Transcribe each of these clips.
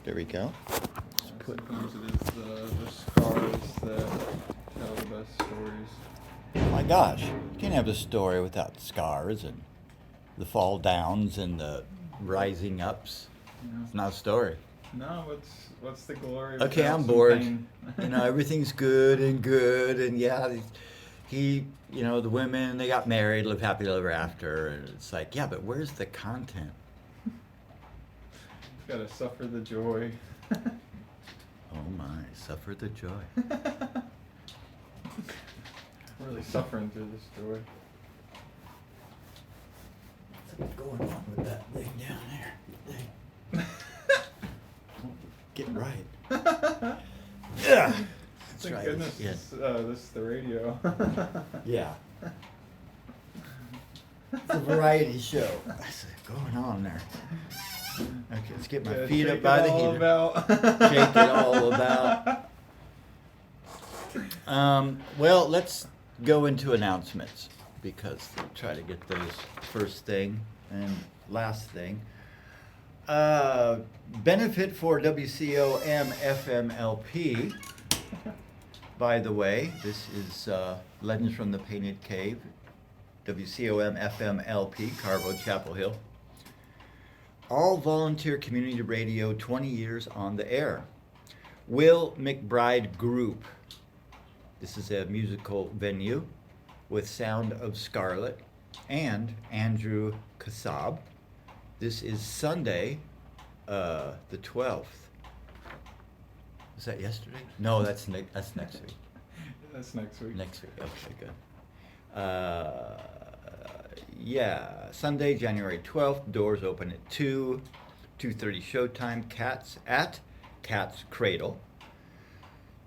There we go. Just put. Sometimes it is the scars that tell the best stories. Oh my gosh, you can't have a story without scars and the fall downs and the rising ups. Yeah. It's not a story. No, what's the glory? Okay, without I'm some bored. pain? Everything's good, and yeah, he, the women, they got married, lived happily ever after, and it's like, yeah, but where's the content? Gotta suffer the joy. Oh my, suffer the joy. Really suffering through this joy. What's going on with that thing down there? Get right. Yeah. That's Thank right. goodness Yeah. this is the radio. Yeah. It's a variety show. What's going on there? Okay, let's get my Yeah, feet shake up by it the all heater. about. Shake it all about. Well, let's go into announcements because we'll try to get those first thing and last thing. Benefit for WCOM FMLP. By the way, this is Legends from the Painted Cave, WCOM FMLP, Carvo, Chapel Hill. All volunteer community radio, 20 years on the air. Will McBride Group. This is a musical venue with Sound of Scarlet and Andrew Kassab. This is Sunday, the 12th. Was that yesterday? No, that's next week. That's next week. Next week, okay, good. Yeah, Sunday, January 12th, doors open at 2:30 showtime, Cats at Cat's Cradle.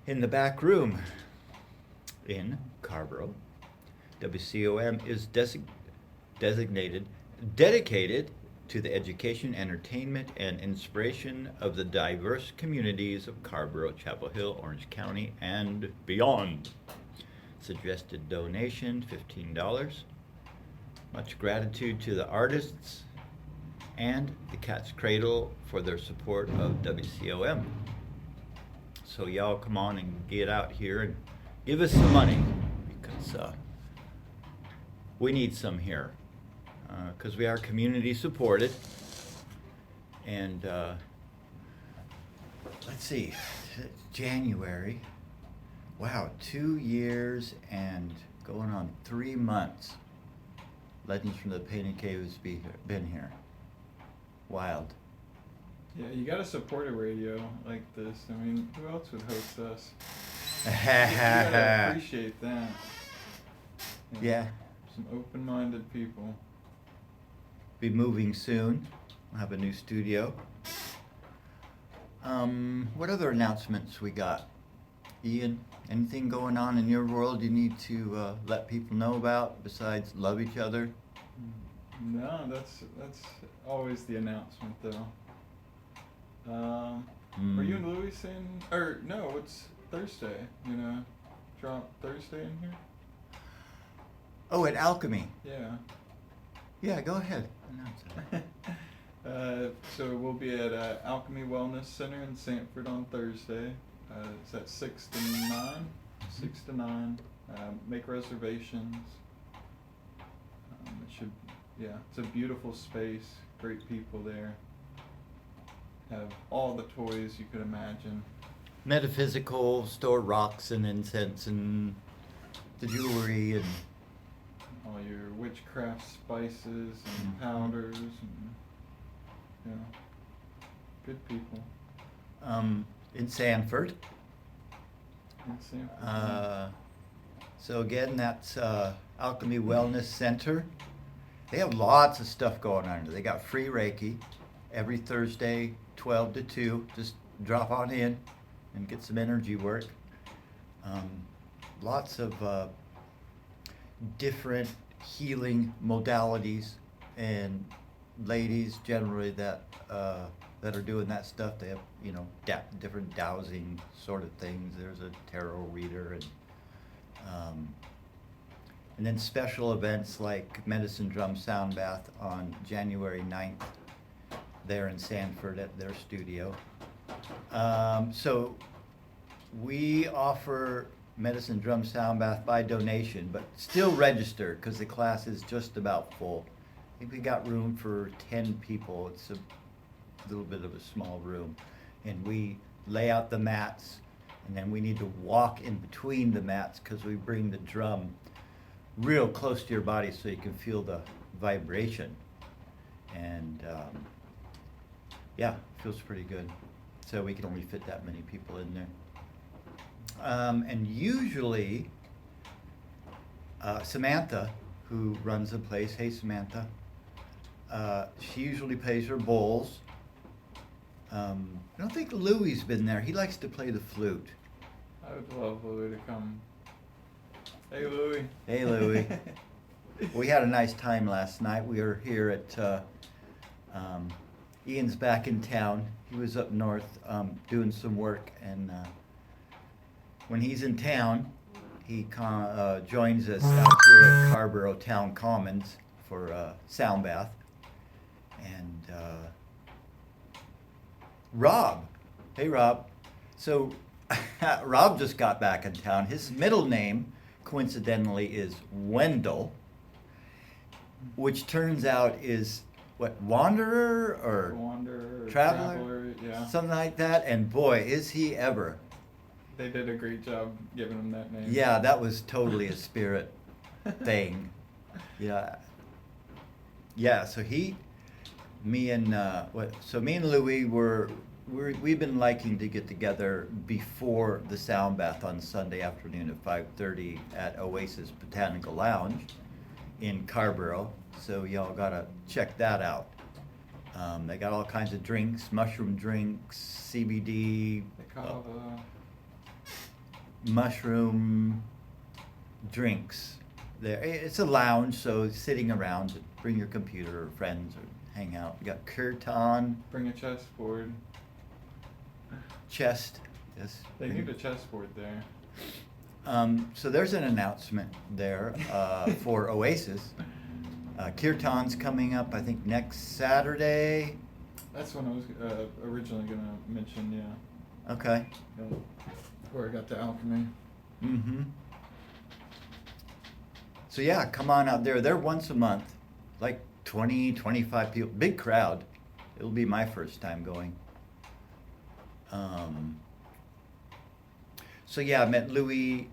In the back room in Carrboro, WCOM is dedicated to the education, entertainment, and inspiration of the diverse communities of Carrboro, Chapel Hill, Orange County, and beyond. Suggested donation, $15. Much gratitude to the artists and the Cat's Cradle for their support of WCOM. So y'all come on and get out here and give us some money because we need some here. Because we are community supported. And let's see, January. Wow, 2 years and going on 3 months. Legends from the Painted Cave has been here. Wild. Yeah, you gotta support a radio like this. I mean, who else would host us? You Yeah. gotta appreciate that. Yeah. Some open-minded people. Be moving soon. We'll have a new studio. What other announcements we got? Ian, anything going on in your world you need to let people know about besides love each other? No, that's always the announcement though. Were you and Louis saying? Or no, it's Thursday. Drop Thursday in here. Oh, at Alchemy. Yeah. Yeah, go ahead. Announce it. So we'll be at Alchemy Wellness Center in Sanford on Thursday. It's at 6 to 9. 6 to 9. Make reservations. It's a beautiful space. Great people there. Have all the toys you could imagine. Metaphysical, store rocks and incense and the jewelry and All your witchcraft spices and powders and good people in Sanford. in Sanford. So again, that's Alchemy Wellness Center. They have lots of stuff going on. They got free Reiki every Thursday, 12 to 2. Just drop on in and get some energy work. Lots of different healing modalities, and ladies generally that are doing that stuff. They have different dowsing sort of things. There's a tarot reader and then special events like Medicine Drum Sound Bath on January 9th there in Sanford at their studio. So we offer medicine drum sound bath by donation, but still register because the class is just about full. I think we got room for 10 people. It's a little bit of a small room. And we lay out the mats, and then we need to walk in between the mats because we bring the drum real close to your body so you can feel the vibration. And yeah, feels pretty good. So we can only fit that many people in there. And usually, Samantha, who runs the place, hey Samantha, she usually plays her bowls. I don't think Louie's been there. He likes to play the flute. I would love Louie to come. Hey, Louie. Hey, Louie. We had a nice time last night. We were here at, Ian's back in town. He was up north doing some work, and when he's in town, he joins us out here at Carborough Town Commons for sound bath. And Rob, hey Rob. So Rob just got back in town. His middle name, coincidentally, is Wendell, which turns out is what, Wanderer or Traveler? Yeah. Something like that. And boy, is he ever. They did a great job giving him that name. Yeah, that was totally a spirit thing. Yeah. Yeah, so me and Louie we've been liking to get together before the sound bath on Sunday afternoon at 5:30 at Oasis Botanical Lounge in Carborough. So y'all gotta check that out. They got all kinds of drinks, mushroom drinks, CBD, The kava. mushroom drinks. There, it's a lounge, so sitting around, bring your computer or friends or hang out. You got kirtan, Bring a chessboard. chest. Yes. They need a chessboard there. So there's an announcement there for Oasis. Kirtan's coming up, I think, next Saturday. That's what I was originally going to mention, yeah. Okay. Before I got to alchemy. Mm-hmm. So yeah, come on out there. They're once a month, like 20, 25 people. Big crowd. It'll be my first time going. So yeah, I met Louie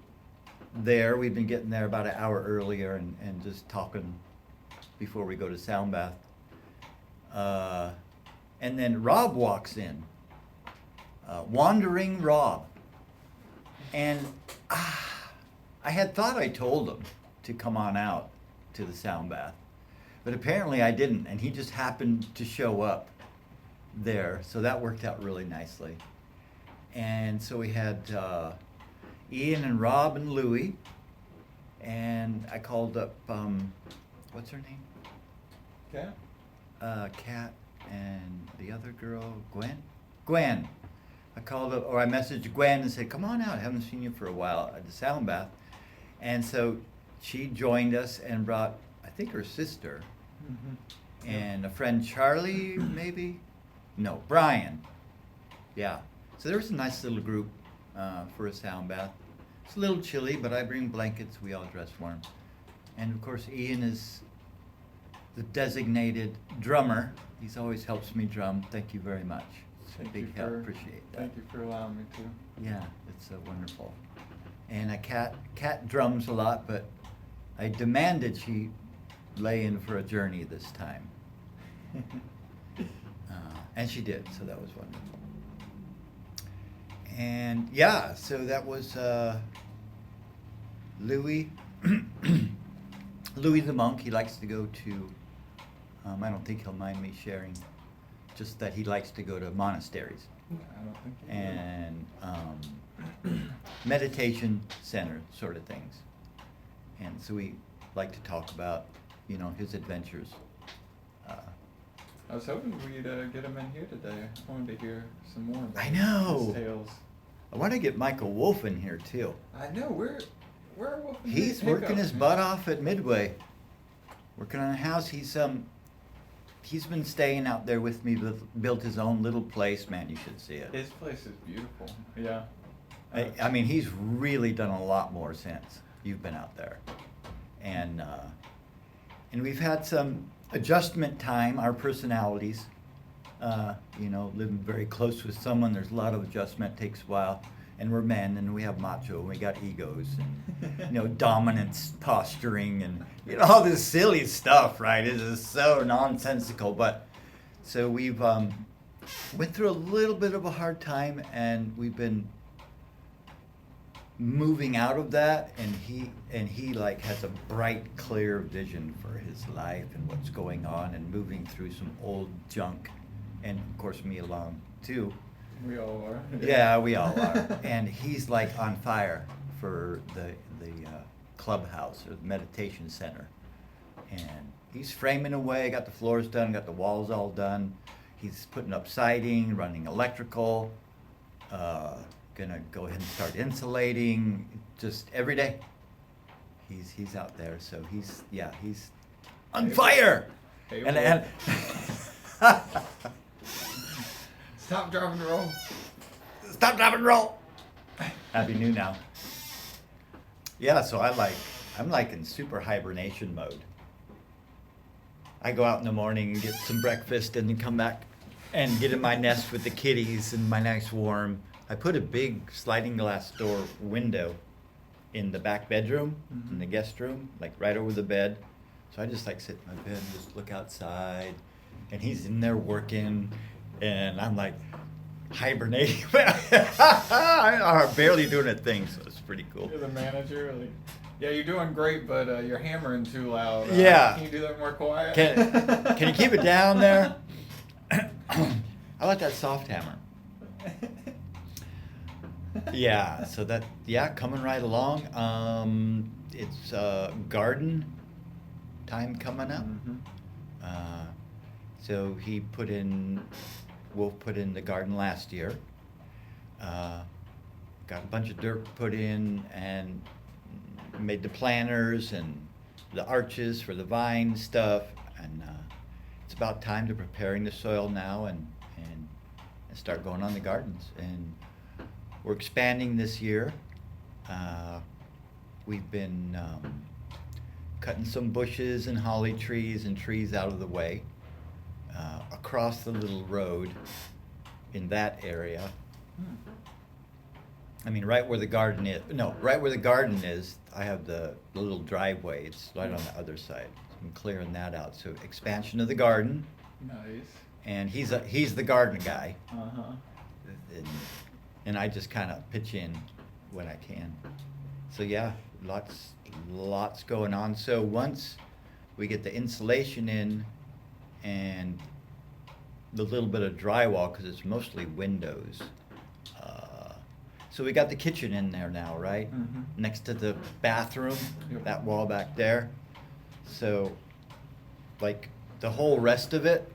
there. We've been getting there about an hour earlier and just talking before we go to sound bath. And then Rob walks in. Wandering Rob. And I had thought I told him to come on out to the sound bath, but apparently I didn't, and he just happened to show up there, so that worked out really nicely. And so we had Ian and Rob and Louie, and I called up, what's her name? Yeah? Kat and the other girl, Gwen. I called up, or I messaged Gwen and said, come on out, I haven't seen you for a while at the sound bath. And so she joined us and brought, I think, her sister Mm-hmm. and a friend, Charlie, maybe? No, Brian. Yeah. So there was a nice little group for a sound bath. It's a little chilly, but I bring blankets, we all dress warm. And of course, Ian is the designated drummer. He's always helps me drum. Thank you very much. It's a big help. Appreciate that. Thank you for allowing me to. Yeah, it's wonderful. And Kat drums a lot, but I demanded she lay in for a journey this time. And she did, so that was wonderful. And yeah, so that was Louis. Louis the monk. He likes to go to, I don't think he'll mind me sharing, just that he likes to go to monasteries I don't think you and meditation center sort of things. And so we like to talk about, his adventures. I was hoping we'd get him in here today. I wanted to hear some more about I know. his tales. I want to get Michael Wolf in here too. I know. Where are Wolf and He's Hiccup, working his man? butt off at Midway, working on a house. He's he's been staying out there with me, built his own little place. Man, you should see it. His place is beautiful. Yeah. I mean, he's really done a lot more since you've been out there. And we've had some adjustment time, our personalities. You know, living very close with someone, there's a lot of adjustment, takes a while. And we're men, and we have macho, and we got egos, and, you know, dominance, posturing, and, you know, all this silly stuff, right? It is so nonsensical. But, so we've went through a little bit of a hard time, and we've been moving out of that, and he like has a bright, clear vision for his life and what's going on, and moving through some old junk, and of course me along too. We all are. Yeah, we all are. And he's like on fire for the clubhouse or the meditation center, and he's framing away, got the floors done, got the walls all done. He's putting up siding, running electrical, gonna go ahead and start insulating, just every day. He's out there, so he's on fire. Hey, And stop, drop, and roll. stop, drop, and roll. Happy New now. Yeah, so I'm like in super hibernation mode. I go out in the morning and get some breakfast, and then come back and get in my nest with the kitties and my nice warm. I put a big sliding glass door window in the back bedroom, in the guest room, like right over the bed. So I just like sit in my bed and just look outside, and he's in there working, and I'm like hibernating. I'm barely doing a thing, so it's pretty cool. You're the manager. Like, yeah, you're doing great, but you're hammering too loud. Yeah. Can you do that more quiet? Can you keep it down there? I like that soft hammer. Yeah, so coming right along. It's garden time coming up. Mhm. So Wolf put in the garden last year. Got a bunch of dirt put in and made the planters and the arches for the vine stuff. And it's about time to preparing the soil now and start going on the gardens. And we're expanding this year. We've been cutting some bushes and holly trees and trees out of the way across the little road in that area. I mean, right where the garden is. No, right where the garden is, I have the little driveway. It's right on the other side. So I'm clearing that out. So expansion of the garden, Nice. and he's the garden guy. Uh-huh. And I just kind of pitch in when I can. So yeah, lots going on. So once we get the insulation in and the little bit of drywall, because it's mostly windows. So we got the kitchen in there now, right? Mhm. Next to the bathroom, Yep. that wall back there. So, like, the whole rest of it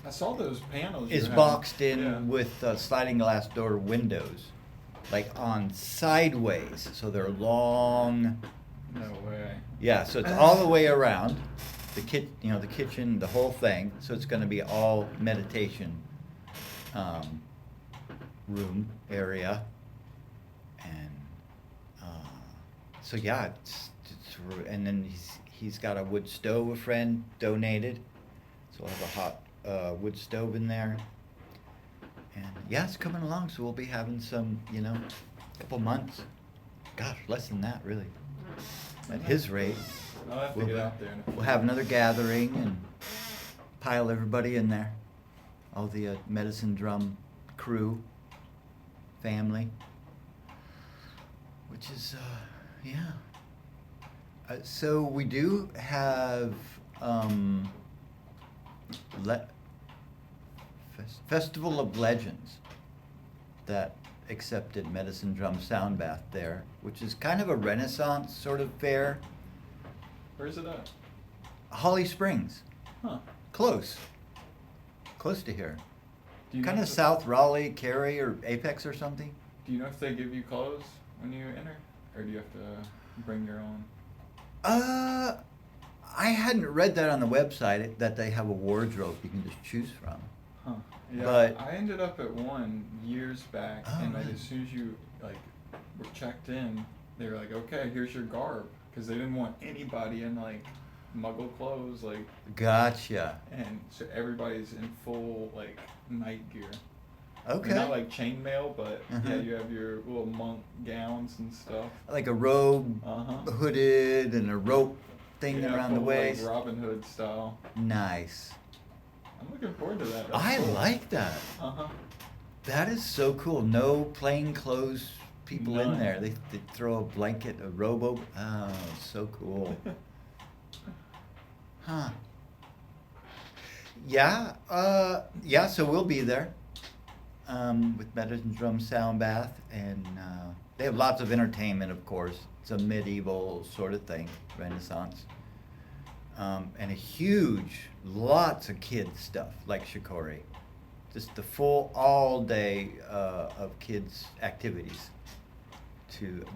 I saw those panels. is you had. boxed in Yeah. with sliding glass door windows, like on sideways, so they're long. No way. Yeah, so it's all the way around the the kitchen, the whole thing. So it's going to be all meditation room area, and so yeah, and then he's got a wood stove a friend donated, so we'll have a hot wood stove in there. And yeah, it's coming along, so we'll be having some, couple months. Gosh, less than that, really. At his rate, I'll have to we'll, get out there. we'll have another gathering and pile everybody in there. All the Medicine Drum crew, family. Which is, yeah. So we do have Festival of Legends that accepted Medicine Drum Sound Bath there, which is kind of a Renaissance sort of fair. Where's it at? Holly Springs, Huh. close to here. Do you Kind know of if- South Raleigh, Cary, or Apex or something. Do you know if they give you clothes when you enter, or do you have to bring your own? I hadn't read that on the website, that they have a wardrobe you can just choose from. Huh. Yeah, But- I ended up at one years back, Oh, and like really? as soon as you like were checked in, they were like, "Okay, here's your garb," because they didn't want anybody in like Muggle clothes, like, Gotcha. and so everybody's in full like night gear. Okay. Not like chainmail, but yeah, Uh-huh. you have your little monk gowns and stuff. Like a robe, Uh-huh. hooded, and a rope thing Yeah, around the full, like, waist. Robin Hood style. Nice. I'm looking forward to that. I like that. Uh huh. That is so cool. No plain clothes people in None. there. They throw a blanket, a robe over. Oh, so cool. Huh. Yeah, yeah, so we'll be there with Meadows and Drum Sound Bath, and they have lots of entertainment, of course. It's a medieval sort of thing, Renaissance. And a huge, lots of kids stuff, like Shikori. Just the full all day of kids' activities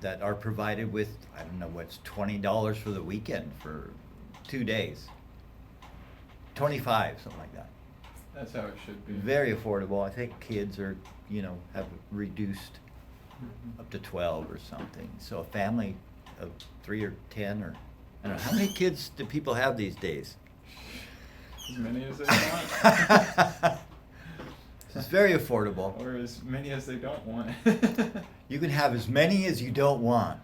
that are provided with, I don't know, what's $20 for the weekend for 2 days. 25, something like that. That's how it should be. Very affordable. I think kids are, have reduced Mhm. up to 12 or something. So a family of 3 or 10 or, I don't know, how many kids do people have these days? As many as they want. It's very affordable. Or as many as they don't want. You can have as many as you don't want.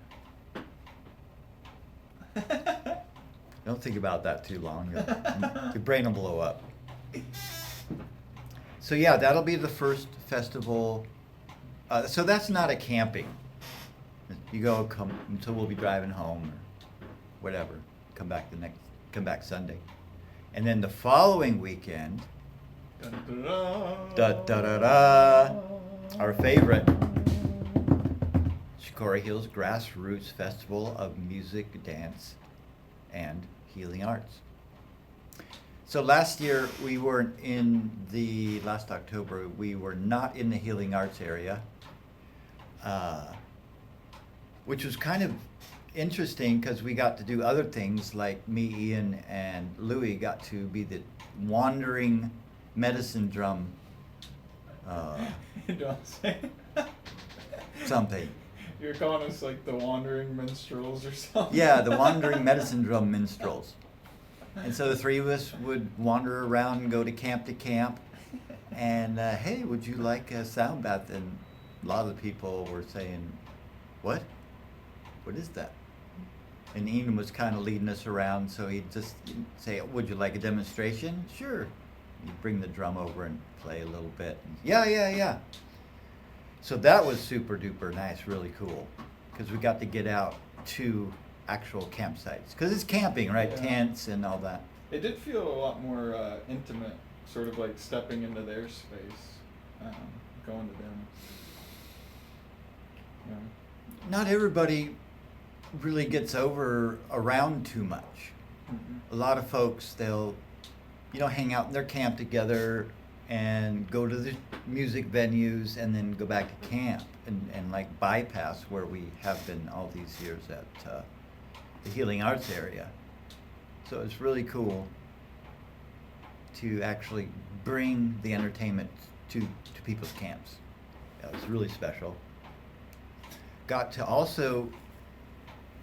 Don't think about that too long. Your brain will blow up. So yeah, that'll be the first festival. So that's not a camping. You so we'll be driving home or whatever. Come back Sunday. And then the following weekend, da da da da, our favorite, Shikori Hills Grassroots Festival of Music, Dance, and Healing Arts. So last October, we were not in the Healing Arts area, which was kind of interesting because we got to do other things, like me, Ian, and Louie got to be the wandering medicine drum You don't say. something. You're calling us like the wandering minstrels or something. Yeah, the wandering medicine drum minstrels. And so the three of us would wander around and go to camp, and hey, would you like a sound bath? And a lot of the people were saying, what? What is that? And Ian was kind of leading us around, so he'd just say, would you like a demonstration? Sure. He'd bring the drum over and play a little bit. Yeah. So that was super duper nice, really cool, because we got to get out to actual campsites. Because it's camping, right? Yeah. Tents and all that. It did feel a lot more intimate, sort of like stepping into their space, going to them. Yeah. Not everybody really gets around too much. Mhm. A lot of folks, they'll, hang out in their camp together and go to the music venues and then go back to camp and like bypass where we have been all these years at the Healing Arts area. So it's really cool to actually bring the entertainment to people's camps. Yeah, it's really special. Got to also,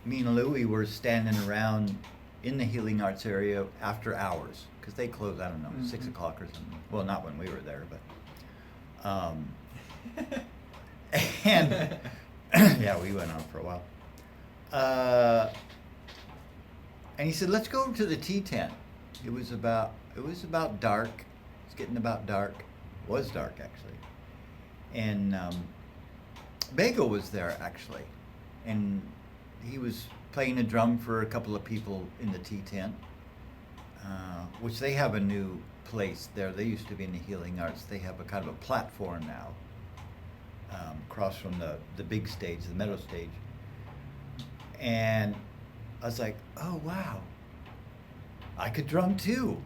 me and Louie were standing around in the Healing Arts area after hours, because they close, I don't know, 6 Mhm. o'clock or something. Well, not when we were there, but, and, yeah, we went on for a while. And he said, let's go to the tea tent. It was about dark. It's getting about dark. It was dark, actually. And Bagel was there, actually. And he was playing a drum for a couple of people in the tea tent, which they have a new place there. They used to be in the Healing Arts. They have a kind of a platform now, across from the big stage, the meadow stage. And I was like, oh wow, I could drum too.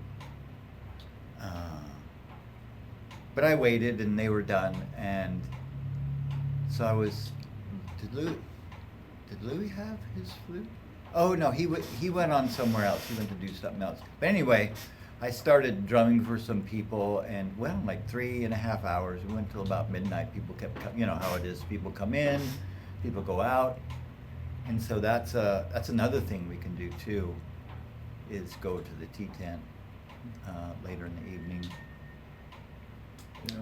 But I waited and they were done, and so I was, did Louie have his flute? Oh, no, he went on somewhere else. He went to do something else. But anyway, I started drumming for some people, and well, like 3.5 hours. We went till about midnight. People kept coming. You know how it is. People come in, people go out, and so that's another thing we can do too, is go to the T-tent later in the evening. Yeah.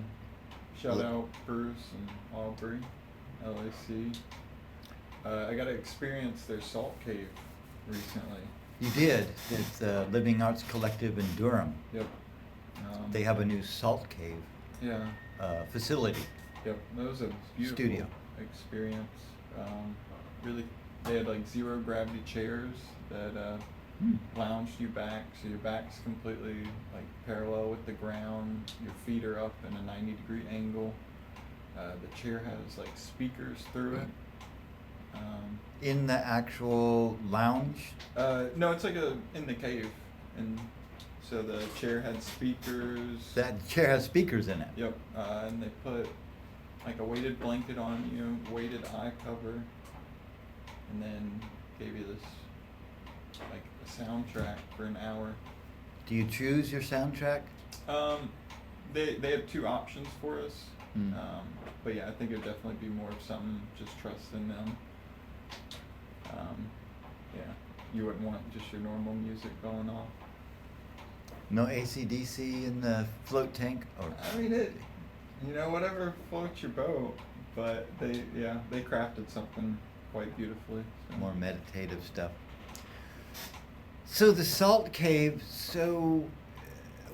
Shout out Bruce and Aubrey, LAC. I got to experience their salt cave recently. You did. It's Living Arts Collective in Durham. Yep. They have a new salt cave Yeah. facility. Yep. That was a beautiful Studio. experience. Really, they had like zero gravity chairs that lounged you back, so your back's completely like parallel with the ground. Your feet are up in a 90-degree angle. The chair has like speakers through it. In the actual lounge? No, it's like in the cave, and so the chair had speakers. That chair has speakers in it. Yep, and they put like a weighted blanket on you, weighted eye cover, and then gave you this like a soundtrack for an hour. Do you choose your soundtrack? They have two options for us, Mm. but yeah, I think it'd definitely be more of something just trusting them. Yeah, you wouldn't want just your normal music going off. No AC/DC in the float tank? Or I mean, whatever floats your boat, but they crafted something quite beautifully. So. more meditative stuff. So the salt cave, so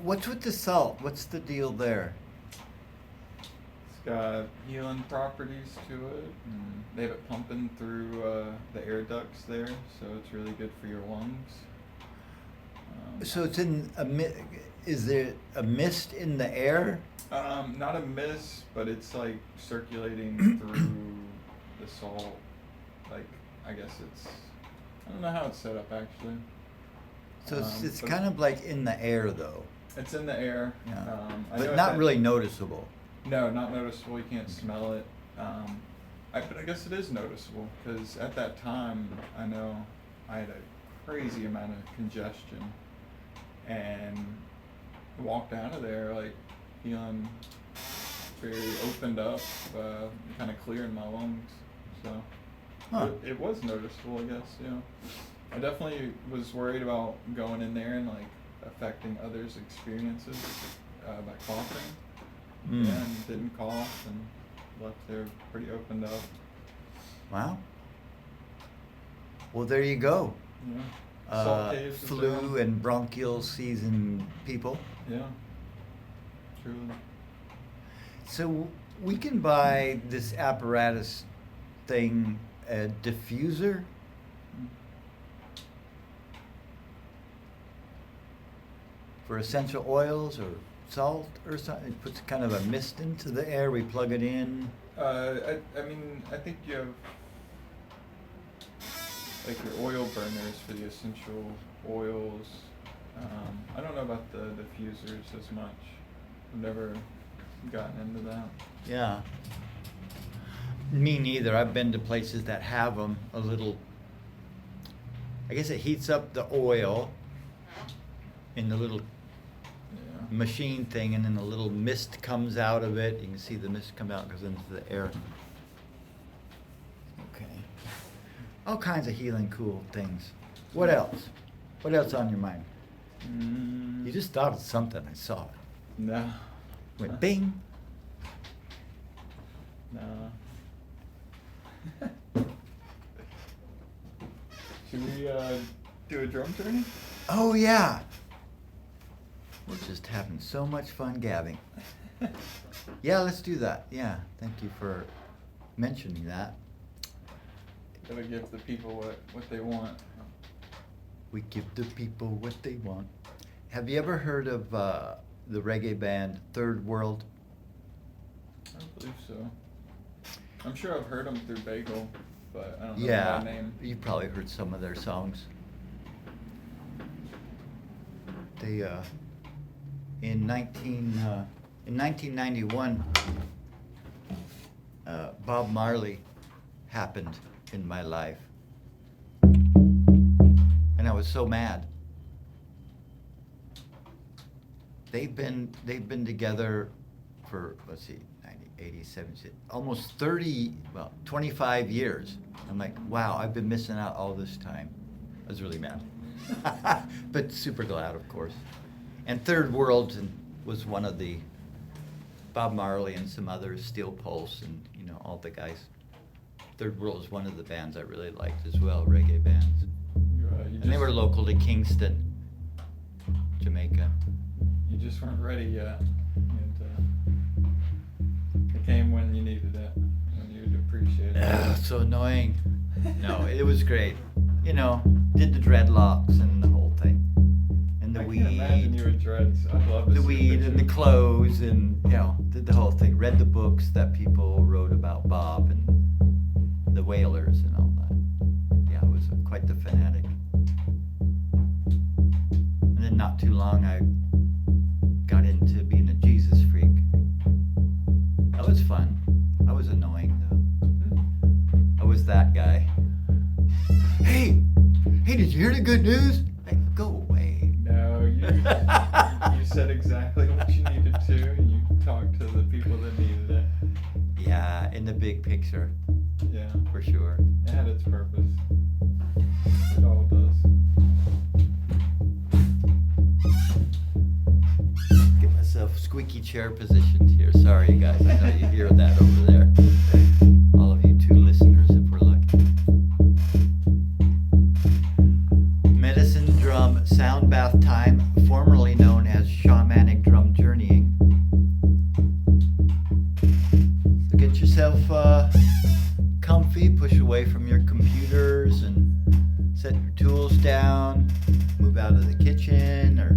what's with the salt? What's the deal there? It's got healing properties to it, and they have it pumping through the air ducts there, so it's really good for your lungs. So it's in is there a mist in the air? Not a mist, but it's like circulating through the salt. Like, I guess I don't know how it's set up actually. So it's but kind of like in the air though. It's in the air. Yeah. I know But it not had- really noticeable. No, not noticeable. You can't smell it. But I guess it is noticeable because at that time, I know I had a crazy amount of congestion, and walked out of there like feeling very opened up, kind of clear in my lungs. So Huh. it was noticeable, I guess. Yeah, I definitely was worried about going in there and like affecting others' experiences by coughing. Mm. And didn't cough and left there pretty opened up. Wow. Well, there you go. Yeah. Salt caves is Flu down. and bronchial season people. Yeah. Truly. So we can buy this apparatus thing, a diffuser. For essential oils or salt or something. It puts kind of a mist into the air. We plug it in. I mean, I think you have like your oil burners for the essential oils. I don't know about the diffusers as much. I've never gotten into that. Yeah. Me neither. I've been to places that have them a little. I guess it heats up the oil in the little Yeah. machine thing, and then a little mist comes out of it. You can see the mist come out, goes into the air. Okay. All kinds of healing, cool things. What else? What else on your mind? You just thought of something. I saw it. No. Went bing. No. Should we do a drum journey? Oh yeah. We're just having so much fun gabbing. Yeah, let's do that. Yeah, thank you for mentioning that. Gotta give the people what they want. We give the people what they want. Have you ever heard of the reggae band Third World? I don't believe so. I'm sure I've heard them through Bagel, but I don't know Yeah, their name. you probably heard some of their songs. They in 1991, Bob Marley happened in my life. And I was so mad. They've been together for, let's see, 90, 80, 70, almost 30, well, 25 years. I'm like, wow, I've been missing out all this time. I was really mad. But super glad, of course. And Third World was one of the, Bob Marley and some others, Steel Pulse, and all the guys. Third World is one of the bands I really liked as well, reggae bands. And they were local to Kingston, Jamaica. You just weren't ready yet. It came when you needed it, when you'd appreciate it. Ugh, so annoying. No, it was great. Did the dreadlocks and the whole thing. And the weed. I can't imagine you with dreads. I'd love to the see a weed and the picture. clothes and, did the whole thing. Read the books that people wrote about Bob and the Wailers and all that. Yeah, I was quite the fanatic. And then not too long, I got into being a Jesus freak. That was fun. I was annoying, though. I was that guy. Hey, did you hear the good news? Hey, go away. No, you said exactly what you needed to, and you talked to the people that needed it. Yeah, in the big picture, Yeah, for sure. it had its purpose. It all does. Get myself squeaky chair positioned here. Sorry, you guys. I know you hear that over there. All of you 2 listeners, if we're lucky. Medicine Drum Sound Bath Time, formerly known as Shamanic Drum Journeying. So get yourself comfy, push away from your computers and set your tools down, move out of the kitchen or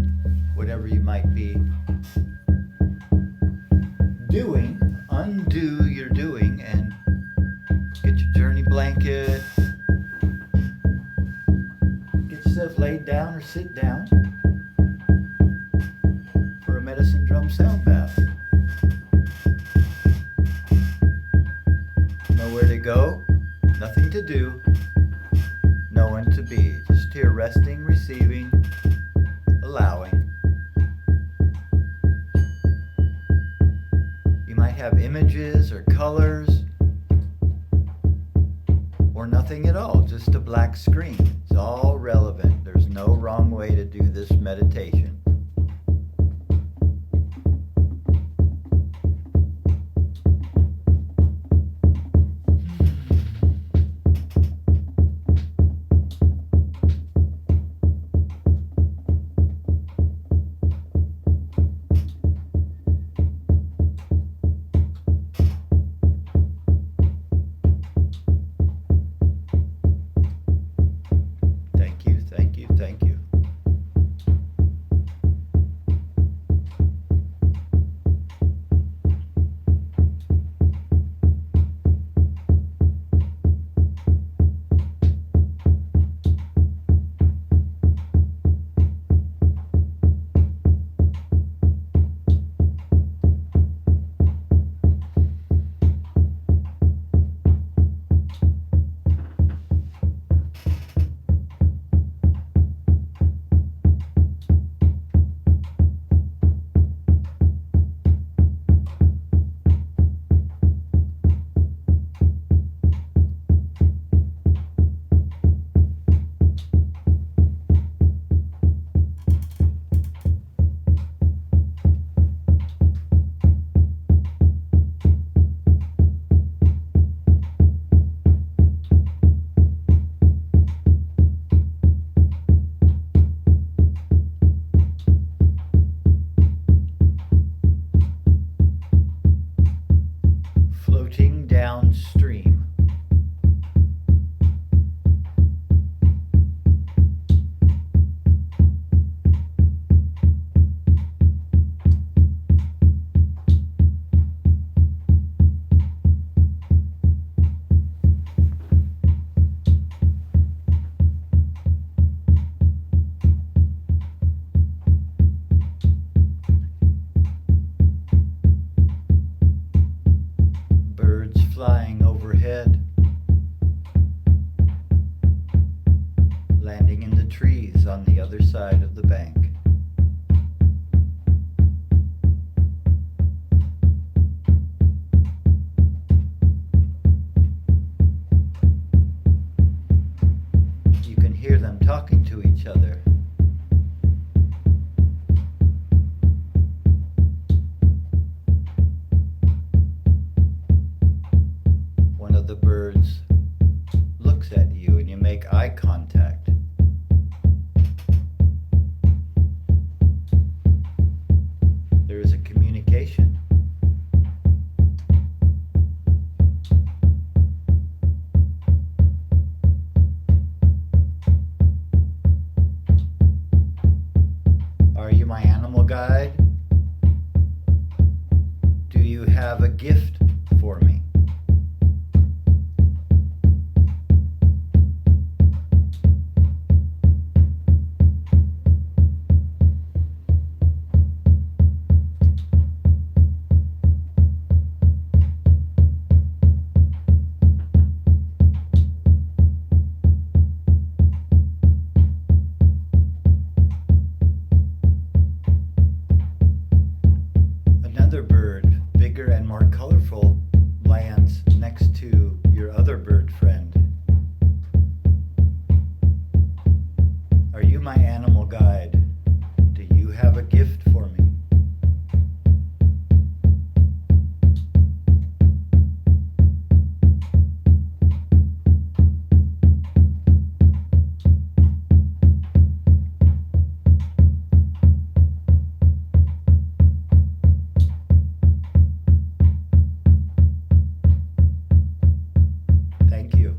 whatever you might be doing. Undo your doing and get your journey blanket. Get yourself laid down or sit down for a Medicine Drum sound bath. Nowhere to go, nothing to do, no one to be. Just here resting, receiving, allowing. You might have images or colors or nothing at all, just a black screen. It's all relevant. There's no wrong way to do this meditation. Thank you, thank you, thank you. Floating downstream. Birds flying overhead, landing in the trees. on the other side of the bank. You can hear them talking to each other. One of the birds looks at you and you make eye contact. There is a communication. Are you my animal guide? Do you have a gift for me? Another bird, bigger and more colorful, lands next to your other bird friend. Are you my animal guide? Do you have a gift for me? Thank you.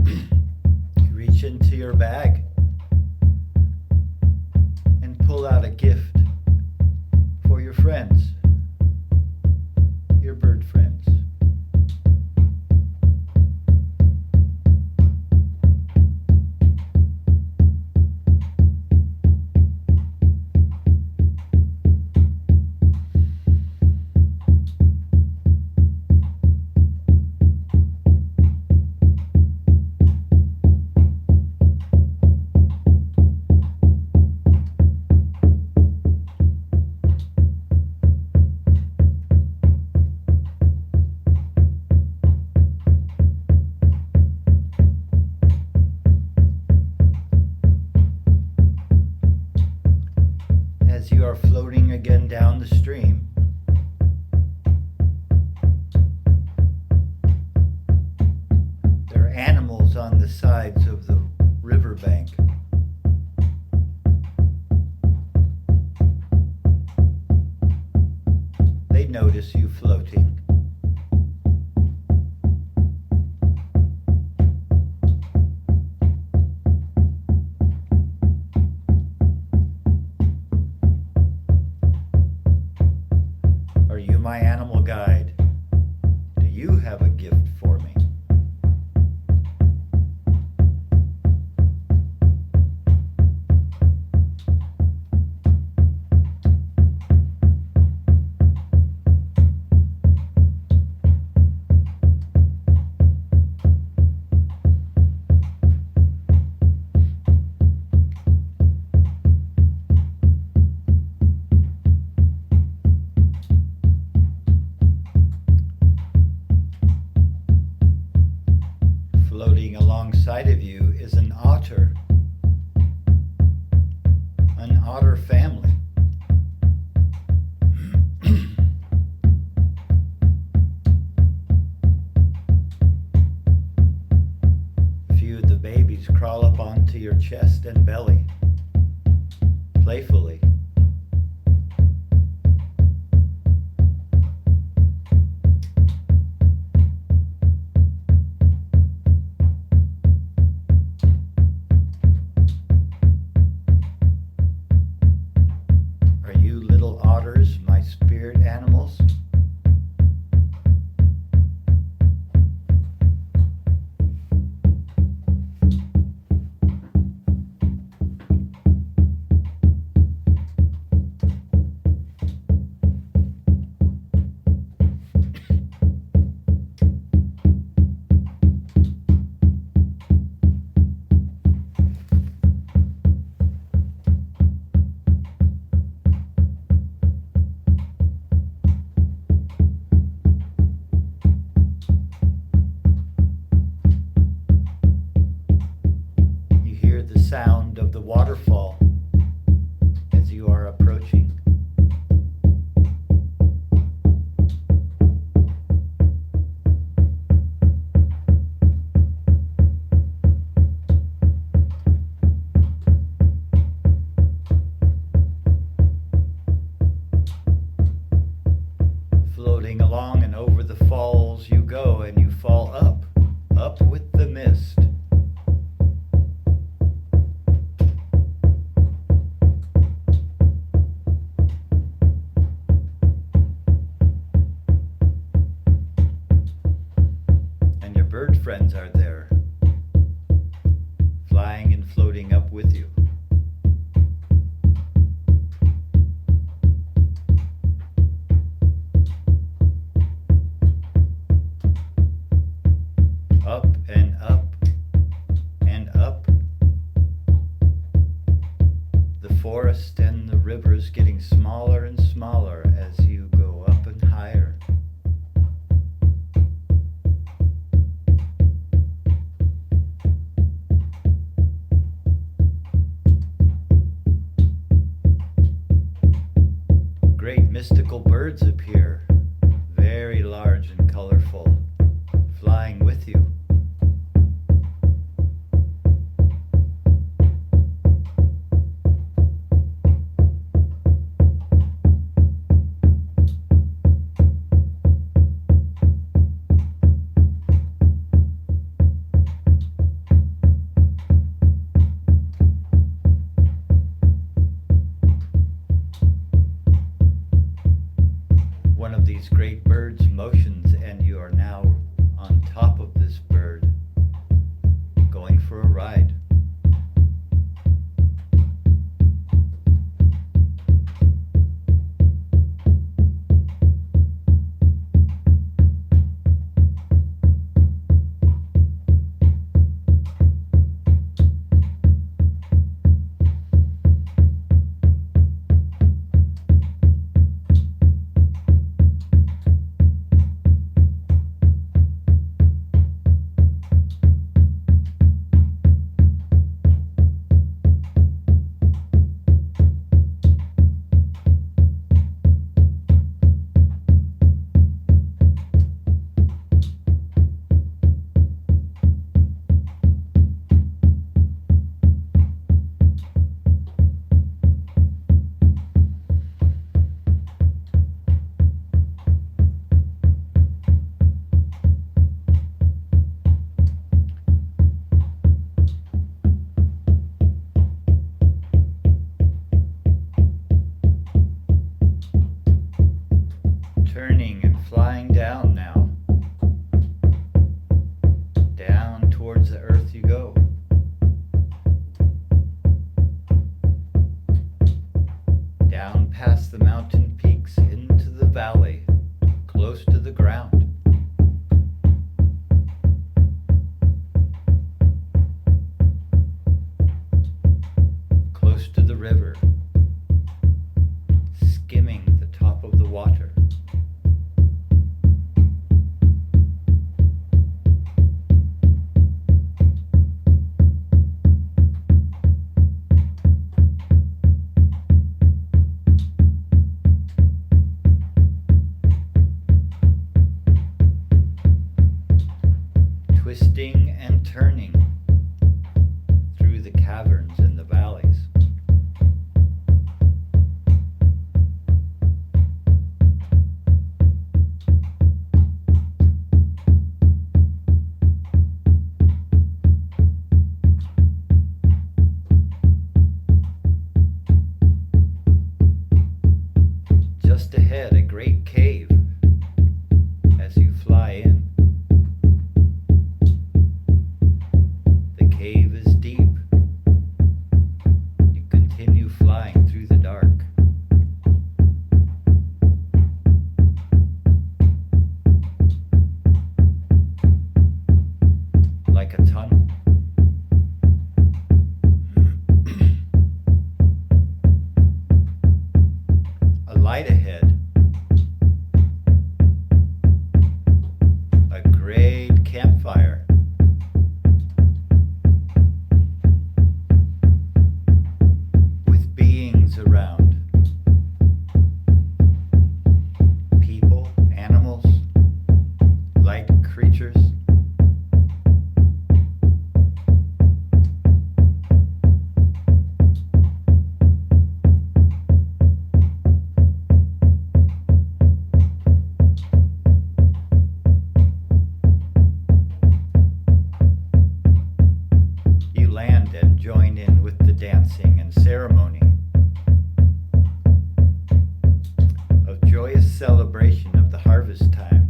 You reach into your bag and pull out a gift for your friends, your bird friends. As you are floating again down the stream, there are animals on the sides of the riverbank. They notice you floating. Are you my animal guide? Do you have a gift for me? Floating alongside of you is an otter family. A few of the babies crawl up onto your chest and belly, playfully. Are you little otters, my spirit animals? Floating along and over the falls you go, and you fall up, up with the mist. And your bird friends are there, flying and floating up with you. Up and up and up. The forest and the rivers getting smaller and smaller as you go up and higher. Great mystical birds appear, very large and colorful, flying with you. One of these great birds motions, and you are now on top of this bird, going for a ride. Turning and flying down now. Down towards the earth you go. Down past the mountain peaks into the valley, close to the ground. Close to the river, skimming the top of the water. Twisting and turning through the caverns and the valleys. Just ahead, a great cave as you fly in. The cave is deep. You continue flying through the dark. Like a tunnel. A light ahead. A great campfire. With beings around. People, animals, light creatures. harvest time.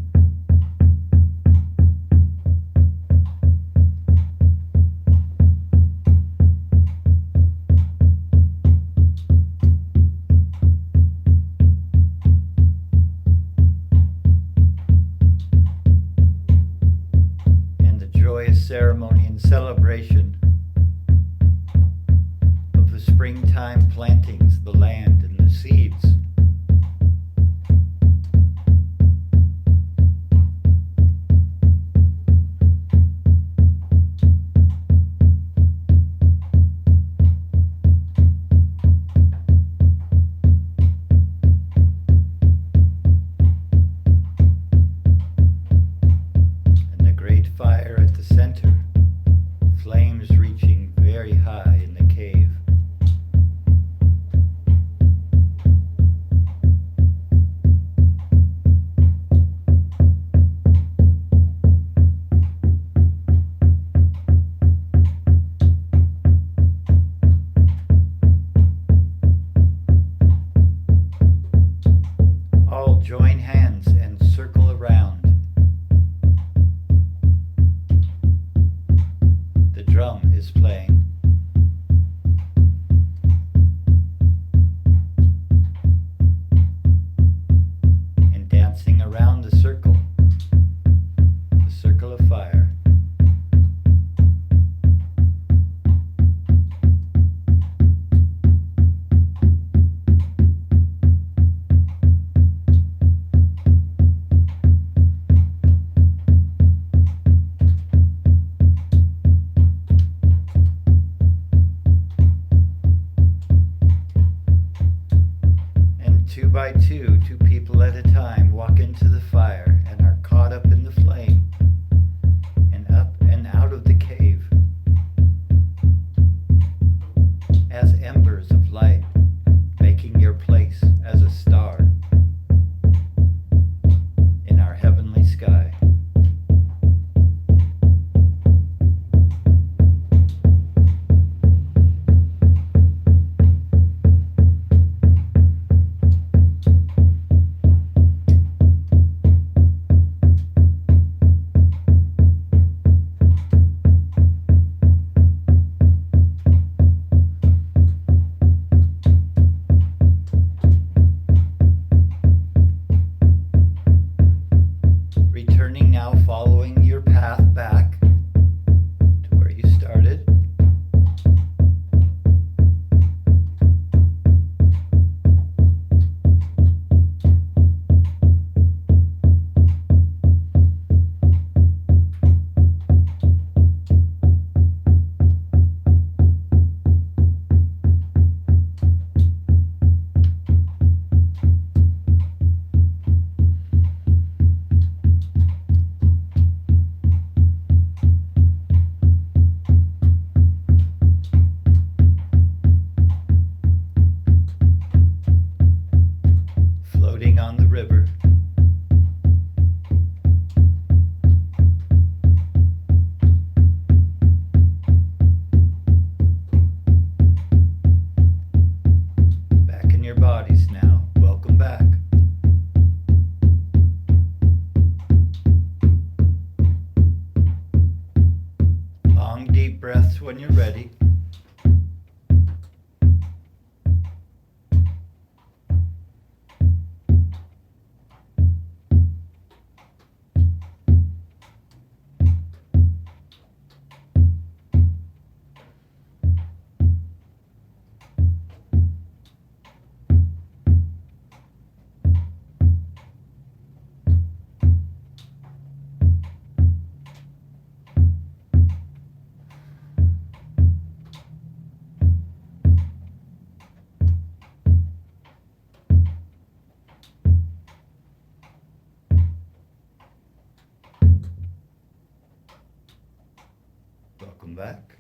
And the joyous ceremony and celebration of the springtime plantings, the land and the seeds. And the great fire at the center, flames reaching very high in the cave. All join hands and circle around. The drum is playing. And dancing around the circle of fire. And two by two, two people at a time walk into the fire and are caught up in the flame and up and out of the cave as embers of light, making your place as a star in our heavenly sky. Returning now, following your path back to where you started. Floating on the river. Back in your bodies now. Welcome back. Long deep breaths when you're ready. Welcome back.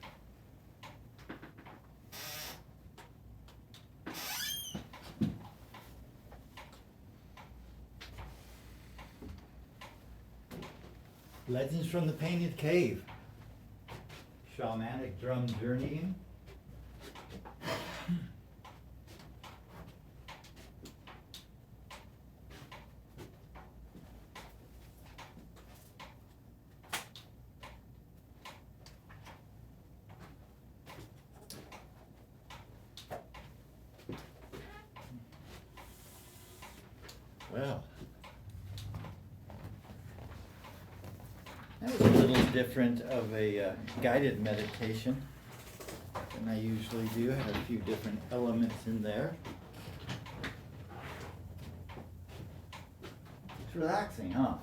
Legends from the Painted Cave. Shamanic drum journeying. Well, that was a little different of a guided meditation than I usually do. Had a few different elements in there. It's relaxing, huh?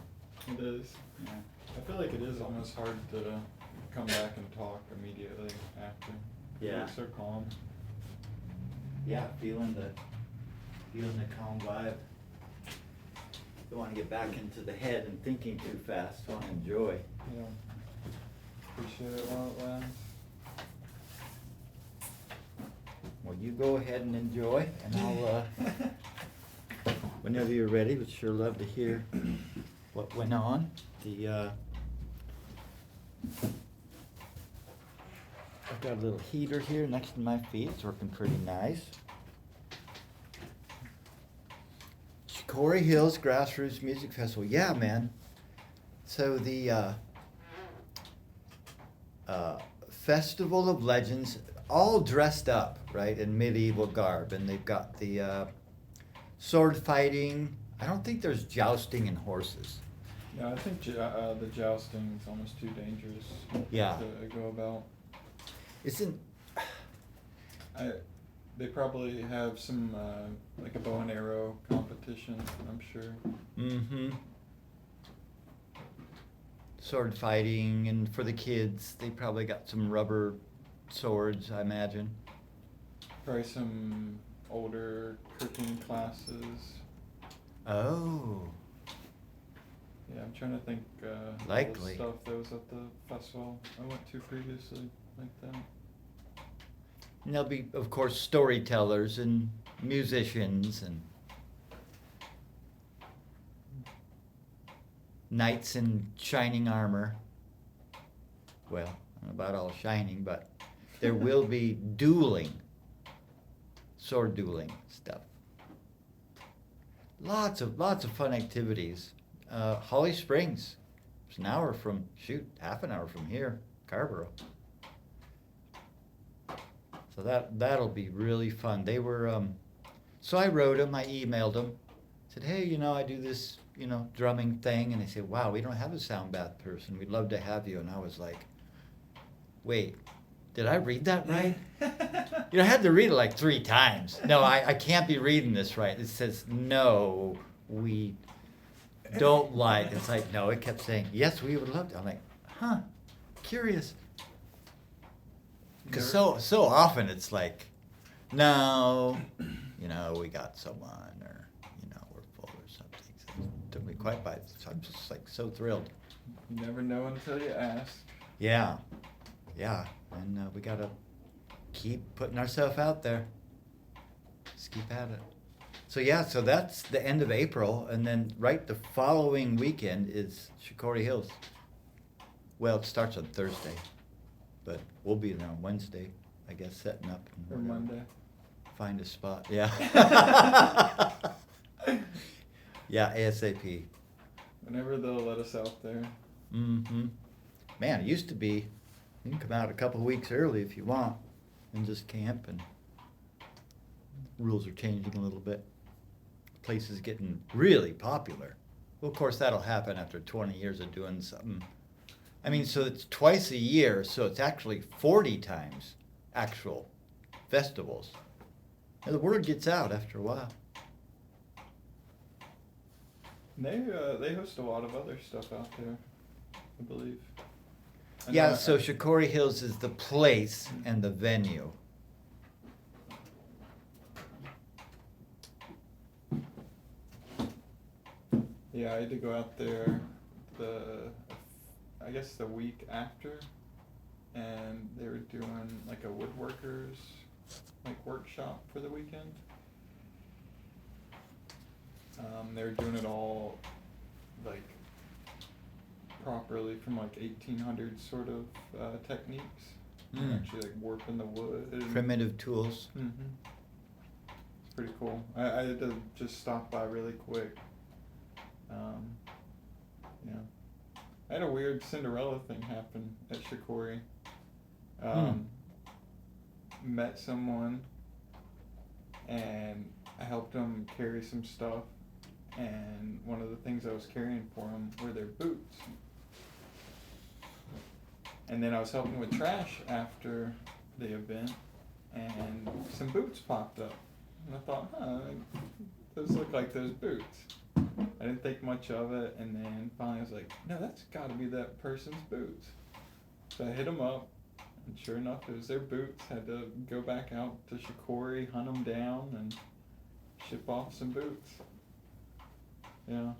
It is. Yeah. I feel like it is almost hard to come back and talk immediately after. Yeah. It's so calm. Yeah, feeling the calm vibe. Don't want to get back into the head and thinking too fast. Want to enjoy. Yeah. Appreciate it while it lasts. Well, you go ahead and enjoy, and I'll, whenever you're ready, would sure love to hear what went on. I've got a little heater here next to my feet. It's working pretty nice. Shikori Hills Grassroots Music Festival. Yeah, man. So the Festival of Legends, all dressed up, right, in medieval garb, and they've got the sword fighting. I don't think there's jousting and horses. Yeah, I think the jousting is almost too dangerous Yeah. to go about. Isn't They probably have some like a bow and arrow competition, I'm sure. mm-hmm. Sword fighting, and for the kids, they probably got some rubber swords, I imagine. Probably some older cooking classes. Oh. Yeah, I'm trying to think all Likely. the stuff that was at the festival I went to previously like that. And there'll be, of course, storytellers and musicians and knights in shining armor. Well, I don't know about all shining, but there will be dueling, sword dueling stuff. Lots of fun activities. Holly Springs, it's an hour from, half an hour from here, Scarborough. So that'll be really fun. They were, so I wrote them, I emailed them, said, hey, I do this, drumming thing, and they said, wow, we don't have a sound bath person. We'd love to have you. And I was like, wait, did I read that right? I had to read it like 3 times. No, I can't be reading this right. It says, no, we don't like. It's like, no, it kept saying, yes, we would love to. I'm like, huh, curious. Because so often it's like, no, we got someone, or, we're full or something. So it took me quite by, so I'm just like so thrilled. You never know until you ask. Yeah, and we gotta keep putting ourselves out there. Just keep at it. So that's the end of April, and then right the following weekend is Shikori Hills. Well, it starts on Thursday, but we'll be there on Wednesday, I guess, setting up. Or Monday. Find a spot, yeah. Yeah, ASAP. Whenever they'll let us out there. Mm-hmm. Man, it used to be, you can come out a couple of weeks early if you want and just camp, and rules are changing a little bit. The place is getting really popular. Well, of course, that'll happen after 20 years of doing something. I mean, so it's twice a year, so it's actually 40 times actual festivals. And the word gets out after a while. They host a lot of other stuff out there, I believe. Yeah, so Shikori Hills is the place and the venue. Yeah, I had to go out there I guess the week after, and they were doing like a woodworkers workshop for the weekend. They were doing it all like properly from like 1800s sort of techniques. Actually like warping the wood. Primitive tools. Mm-hmm. It's pretty cool. I had to just stop by really quick. Yeah. I had a weird Cinderella thing happen at Shikori. Met someone, and I helped them carry some stuff, and one of the things I was carrying for them were their boots. And then I was helping with trash after the event, and some boots popped up. And I thought, those look like those boots. I didn't think much of it, and then finally I was like, no, that's gotta be that person's boots. So I hit them up, and sure enough, it was their boots. Had to go back out to Shikori, hunt them down, and ship off some boots. Yeah.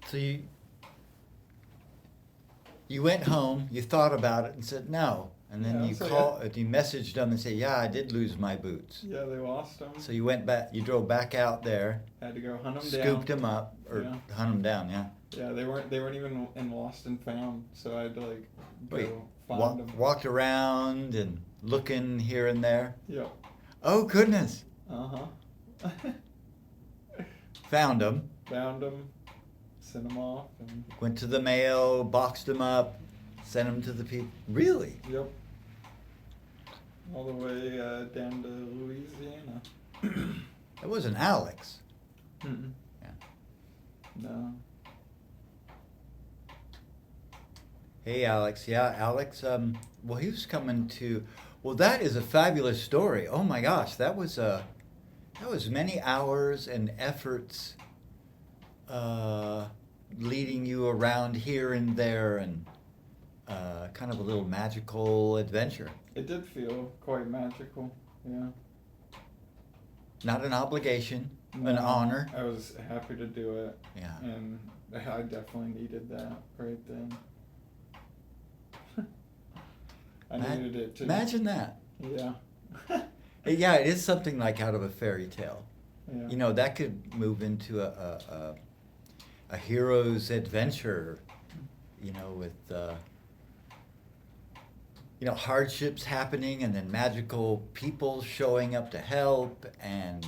So you went home, you thought about it and said no, and then Yeah, you so you messaged them and said, yeah, I did lose my boots. Yeah, they lost them. So you went back, you drove back out there, Had to go hunt them down. scooped them up, or Yeah. hunt them down, yeah. Yeah, they weren't even in lost and found, so I had to like go Wait, find them. walked around and looking here and there. Yep. Oh goodness, Uh-huh. found them. Found them, sent them off, and Went to the mail, boxed them up, sent them to the people. Really? yep. All the way down to Louisiana. It wasn't Alex. Mm-mm. Yeah. No. Hey Alex, yeah, Alex. Well, he was coming to. Well, that is a fabulous story. Oh my gosh, that was many hours and efforts, leading you around here and there, and kind of a little magical adventure. It did feel quite magical, yeah. Not an obligation, an No, honor. I was happy to do it. Yeah. And I definitely needed that right then. I needed it too. Imagine that. Yeah. Yeah, it is something like out of a fairy tale. Yeah. You know, that could move into a hero's adventure, you know, with, hardships happening and then magical people showing up to help, and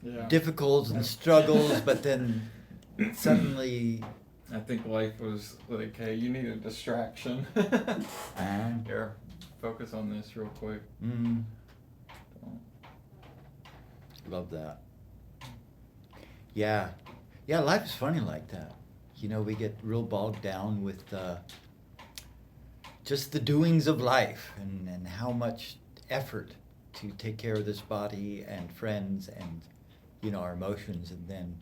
Yeah. difficulties and struggles, but then suddenly, I think life was like, hey, you need a distraction. Here, focus on this real quick. mm, Don't- love that. Yeah. Yeah, life is funny like that. You know, we get real bogged down with just the doings of life, and how much effort to take care of this body and friends and, our emotions, and then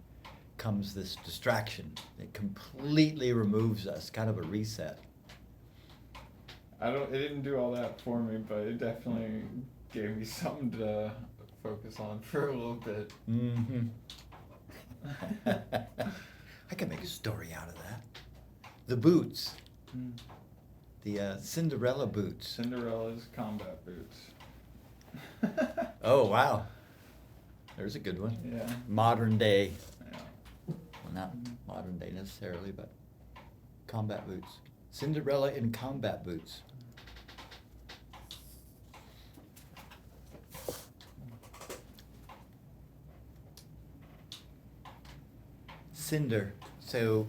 comes this distraction that completely removes us, kind of a reset. It didn't do all that for me, but it definitely gave me something to focus on for a little bit. Mm-hmm. I could make a story out of that. The boots. The Cinderella boots. Cinderella's combat boots. Oh, wow. There's a good one. Yeah. Modern day. Yeah. Well, not modern day necessarily, but combat boots. Cinderella in combat boots. Cinder. So,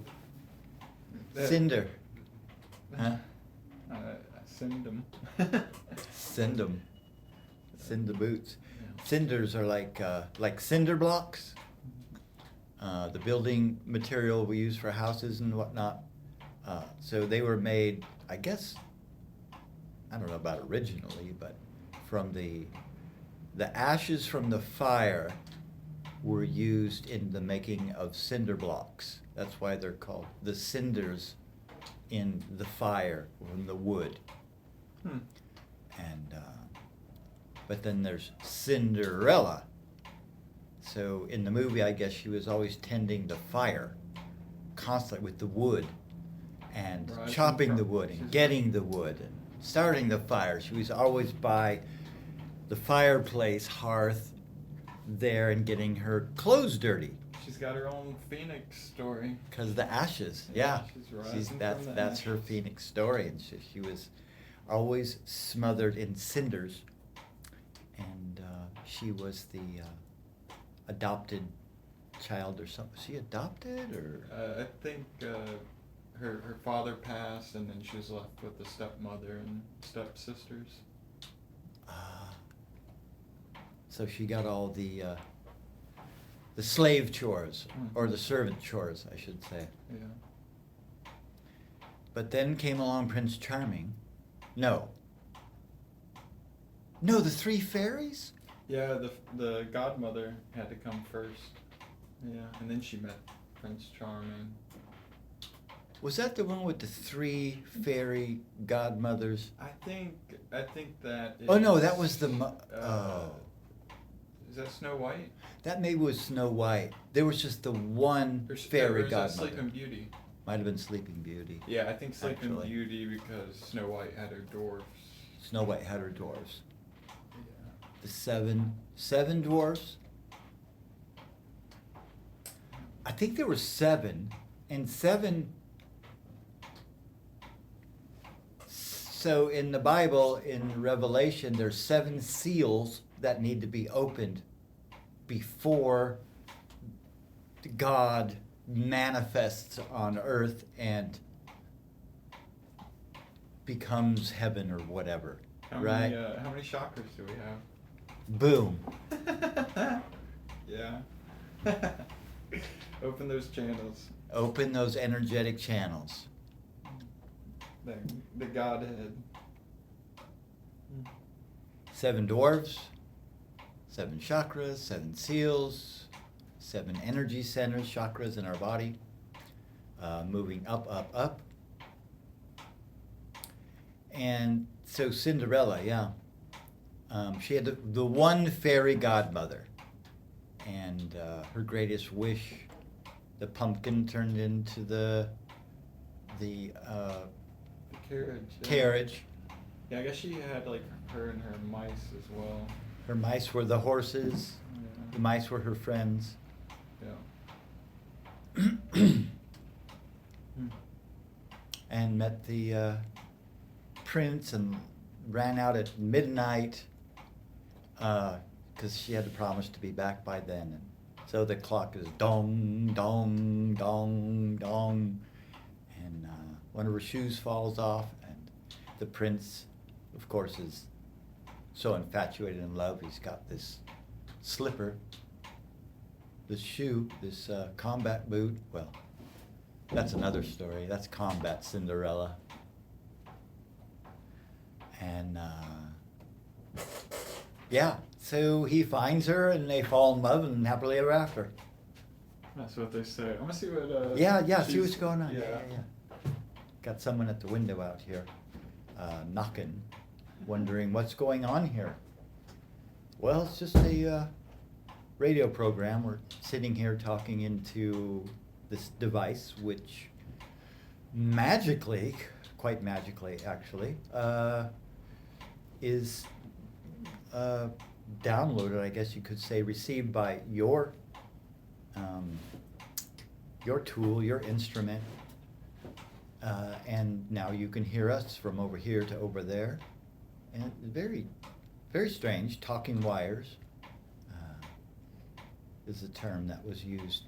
cinder. Huh? Send them. Send them. Send the boots. Cinders are like cinder blocks. The building material we use for houses and whatnot. So they were made, I guess, I don't know about originally, but from the ashes from the fire were used in the making of cinder blocks. That's why they're called the cinders in the fire from the wood. And but then there's Cinderella. So in the movie, I guess she was always tending the fire, constantly with the wood, and Rising chopping from- the wood and she's- getting the wood and starting the fire. She was always by the fireplace hearth there and getting her clothes dirty She's got her own Phoenix story. because the ashes. Yeah, Yeah, she's rising that's from the her ashes. Phoenix story, and she was always smothered in cinders, and she was the adopted child or something. Was she adopted or? I think her father passed, and then she was left with a stepmother and stepsisters. Oh. So she got all the slave chores, or the servant chores, I should say. Yeah. But then came along Prince Charming. No, the three fairies? Yeah, the godmother had to come first. Yeah, and then she met Prince Charming. Was that the one with the three fairy godmothers? I think that is, Oh no, that was the is that Snow White? that maybe was Snow White. There was just the one fairy or is that godmother. Sleeping Beauty? Might have been Sleeping Beauty. Yeah, I think Sleeping Actually. Beauty because Snow White had her dwarfs. Snow White had her dwarfs. Yeah. The seven dwarfs. I think there were seven, and seven. So in the Bible, in Revelation, there's 7 seals that need to be opened before God manifests on earth and becomes heaven or whatever, right? How many chakras do we have? Boom. Yeah. Open those channels. Open those energetic channels. The Godhead. 7 dwarves, 7 chakras, 7 seals, 7 energy centers, chakras in our body, moving up, up, up. And so Cinderella, yeah, she had the one fairy godmother, and her greatest wish, the pumpkin turned into the Carriage. Yeah. carriage. Yeah, I guess she had like her and her mice as well. Her mice were the horses. The Yeah. mice were her friends. Yeah. And met the prince and ran out at midnight because she had to promise to be back by then. And so the clock is dong, dong, dong, dong. And one of her shoes falls off, and the prince, of course, is so infatuated in love. He's got this slipper, this shoe, this combat boot. Well, that's another story. That's Combat Cinderella. And yeah, so he finds her and they fall in love and happily ever after. That's what they say. I'm gonna see what. Yeah, see she's- what's going on. Yeah. Got someone at the window out here knocking, wondering what's going on here. Well, it's just a radio program. We're sitting here talking into this device, which magically, quite magically actually, is downloaded, I guess you could say, received by your tool, your instrument, and now you can hear us from over here to over there, and very, very strange. Talking wires is a term that was used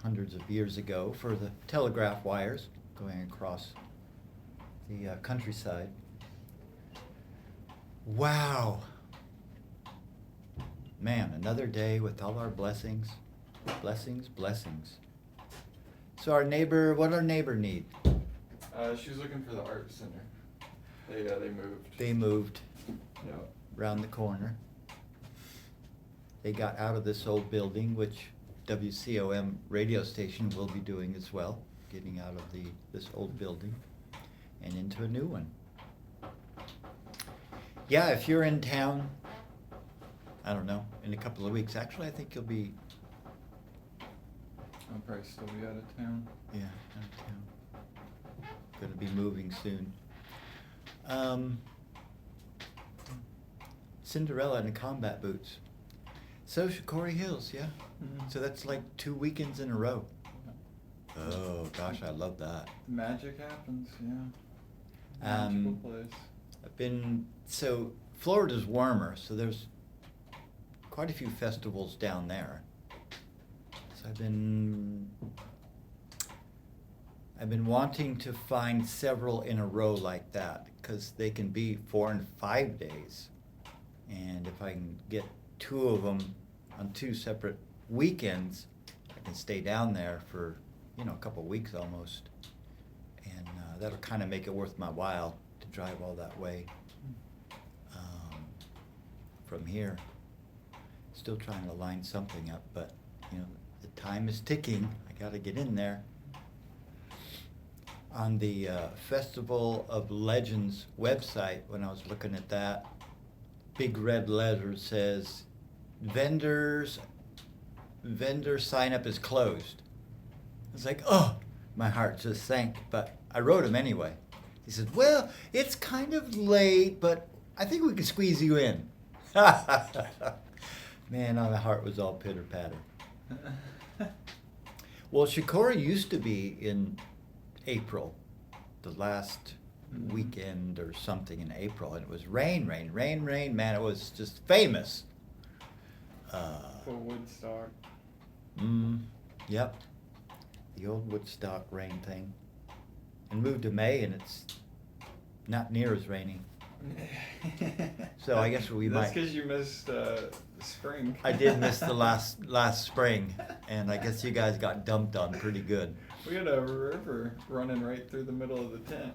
hundreds of years ago for the telegraph wires going across the countryside. Wow. Man, another day with all our blessings. Blessings, blessings. So our neighbor, what our neighbor need? She was looking for the art center. They moved. They moved Yeah. around the corner. They got out of this old building, which WCOM radio station will be doing as well, getting out of this old building and into a new one. Yeah, if you're in town, I don't know, in a couple of weeks. Actually, I think you'll be, I'll probably still be out of town. yeah, out of town. Gonna be moving soon. Cinderella in the combat boots. So should Corey Hills, yeah. Mhm. So that's like 2 weekends in a row. Oh gosh, I love that. Magic happens, yeah. Um, Magical place. So Florida's warmer, so there's quite a few festivals down there. So I've been wanting to find several in a row like that, because they can be 4 and 5 days. And if I can get two of them on two separate weekends. I can stay down there for, a couple weeks almost. And that'll kind of make it worth my while to drive all that way from here. Still trying to line something up, but, the time is ticking. I got to get in there. On the Festival of Legends website, when I was looking at that, big red letter says, vendor sign up is closed. I was like, oh, my heart just sank, but I wrote him anyway. He said, well, it's kind of late, but I think we can squeeze you in. Man, my heart was all pitter-patter. Well, Shikora used to be in April, the last weekend or something in April, and it was rain. Man, it was just famous. For Woodstock. Yep. The old Woodstock rain thing. And moved to May, and it's not near as rainy. So I guess we might. That's because you missed spring. I did miss the last spring, and I guess you guys got dumped on pretty good. We had a river running right through the middle of the tent.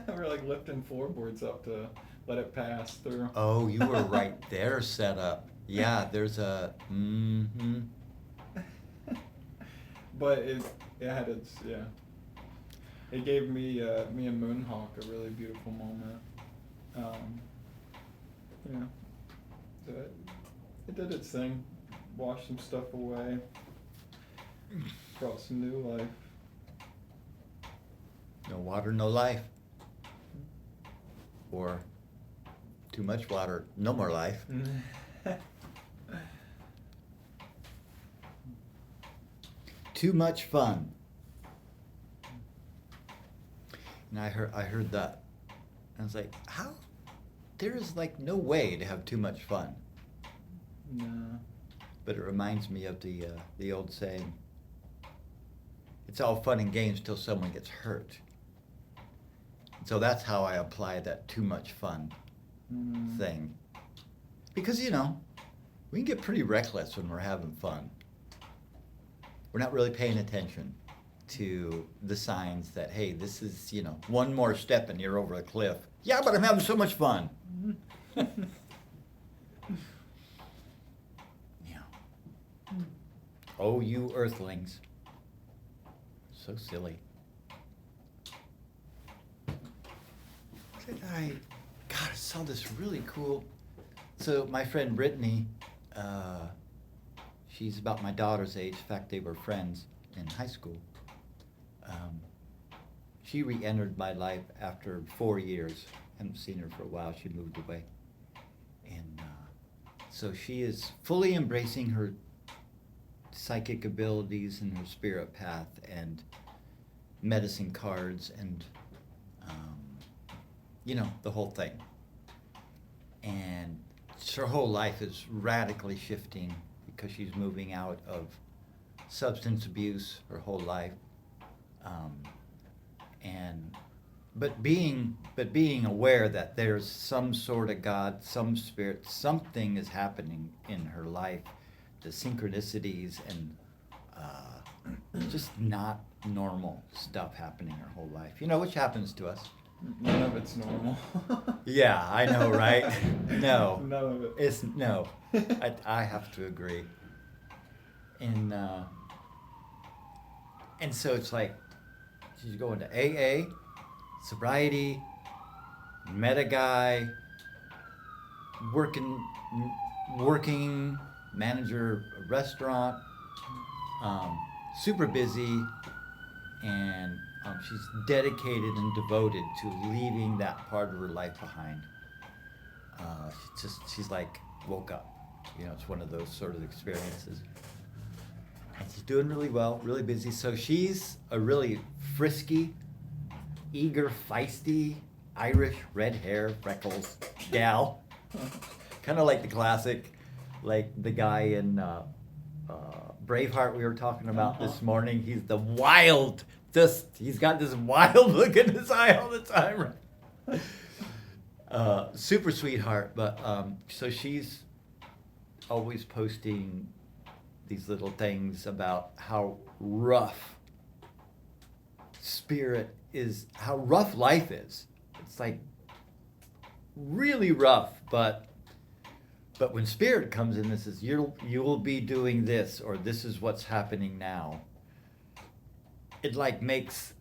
We were like lifting floorboards up to let it pass through. Oh, you were right there set up. Yeah, there's a. But it had its, yeah. It gave me and Moonhawk a really beautiful moment. So it did its thing. Washed some stuff away. Brought some new life. No water, no life. Or too much water, no more life. Too much fun. And I heard that. I was like, how? There is like no way to have too much fun. No. But it reminds me of the old saying, it's all fun and games till someone gets hurt. So that's how I apply that too much fun thing. Because, we can get pretty reckless when we're having fun. We're not really paying attention to the signs that, hey, this is, one more step and you're over a cliff. Yeah, but I'm having so much fun. Yeah. Oh, you earthlings. So silly. I saw this really cool. So my friend Brittany, she's about my daughter's age. In fact, they were friends in high school. She re-entered my life after 4 years. I haven't seen her for a while. She moved away. And so she is fully embracing her psychic abilities and her spirit path and medicine cards and, the whole thing. And her whole life is radically shifting because she's moving out of substance abuse her whole life. But being aware that there's some sort of God, some spirit, something is happening in her life, the synchronicities and just not normal stuff happening her whole life. Which happens to us. None of it's normal. Yeah, I know, right? No. None of it. It's no. I have to agree. And so it's like she's going to AA, sobriety, met a guy, working manager a restaurant, super busy, and she's dedicated and devoted to leaving that part of her life behind. She's like woke up. It's one of those sort of experiences. And she's doing really well, really busy. So she's a really frisky, eager, feisty, Irish, red hair, freckles gal. Kind of like the classic, like the guy in Braveheart we were talking about this morning. He's the wild, he's got this wild look in his eye all the time. Super sweetheart, but so she's always posting these little things about how rough how rough life is. It's like really rough, but when spirit comes in and says you'll be doing this, or this is what's happening now, it like makes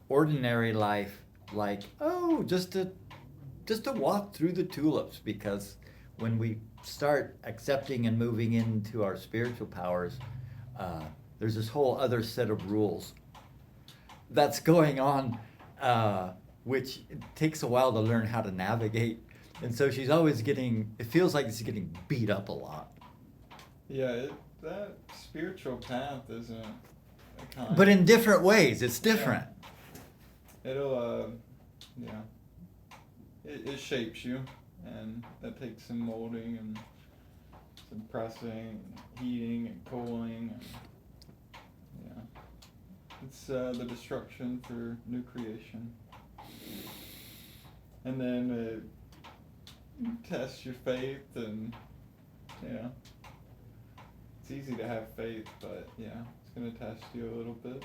ordinary life like, oh, just to walk through the tulips. Because when we start accepting and moving into our spiritual powers, there's this whole other set of rules that's going on, which it takes a while to learn how to navigate. And so she's always it feels like she's getting beat up a lot. Yeah, that spiritual path isn't a kind. But in different ways, it's different. Yeah. It'll, it shapes you, and that takes some molding and some pressing, and heating and cooling, and it's the destruction for new creation. And then it tests your faith, and it's easy to have faith, but it's gonna test you a little bit.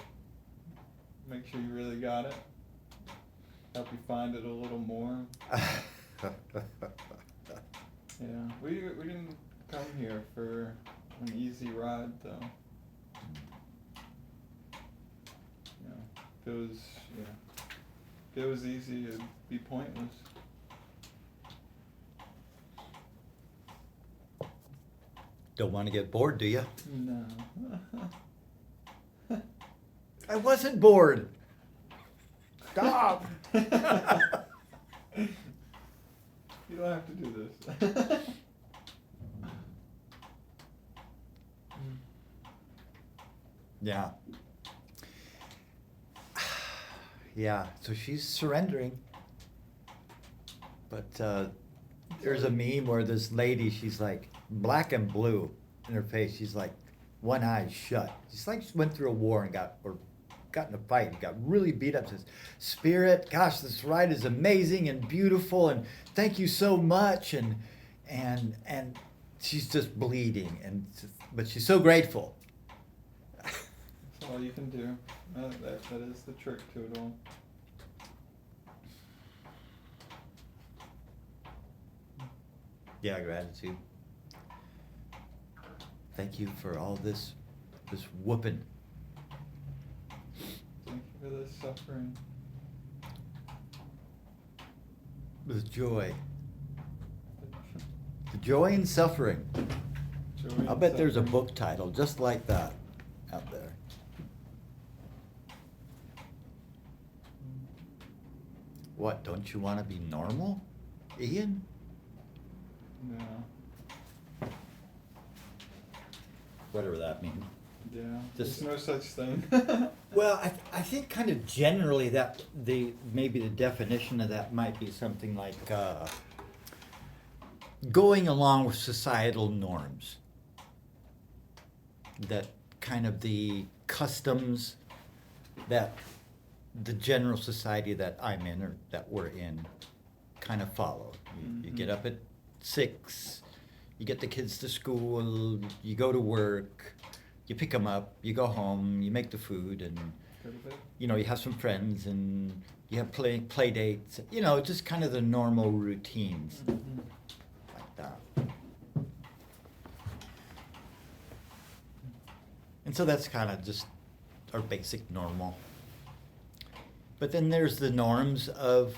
Make sure you really got it. Help you find it a little more. We didn't come here for an easy ride, though. If it was easy, it'd be pointless. Don't want to get bored, do you? No. I wasn't bored. Stop. You don't have to do this. Yeah. Yeah, so she's surrendering. But there's a meme where this lady, she's like black and blue in her face. She's like one eye shut. She's like she went through a war and got in a fight and got really beat up. Says, Spirit, gosh, this ride is amazing and beautiful, and thank you so much. And she's just bleeding, but she's so grateful. That's all you can do. That is the trick to it all. Yeah, gratitude. Thank you for all this whooping. Thank you for this suffering. With joy. The joy and suffering. Joy I'll and bet there's a suffering. book title just like that out there. What, don't you want to be normal, Ian? No. Whatever that means. Yeah. Just- There's no such thing. Well, I think kind of generally that maybe the definition of that might be something like going along with societal norms. That kind of the customs that the general society that I'm in or that we're in kind of follow. You get up at 6, you get the kids to school, you go to work, you pick them up, you go home, you make the food, and Go to bed. you have some friends and you have play dates, just kind of the normal routines like that. And so that's kind of just our basic normal. But then there's the norms of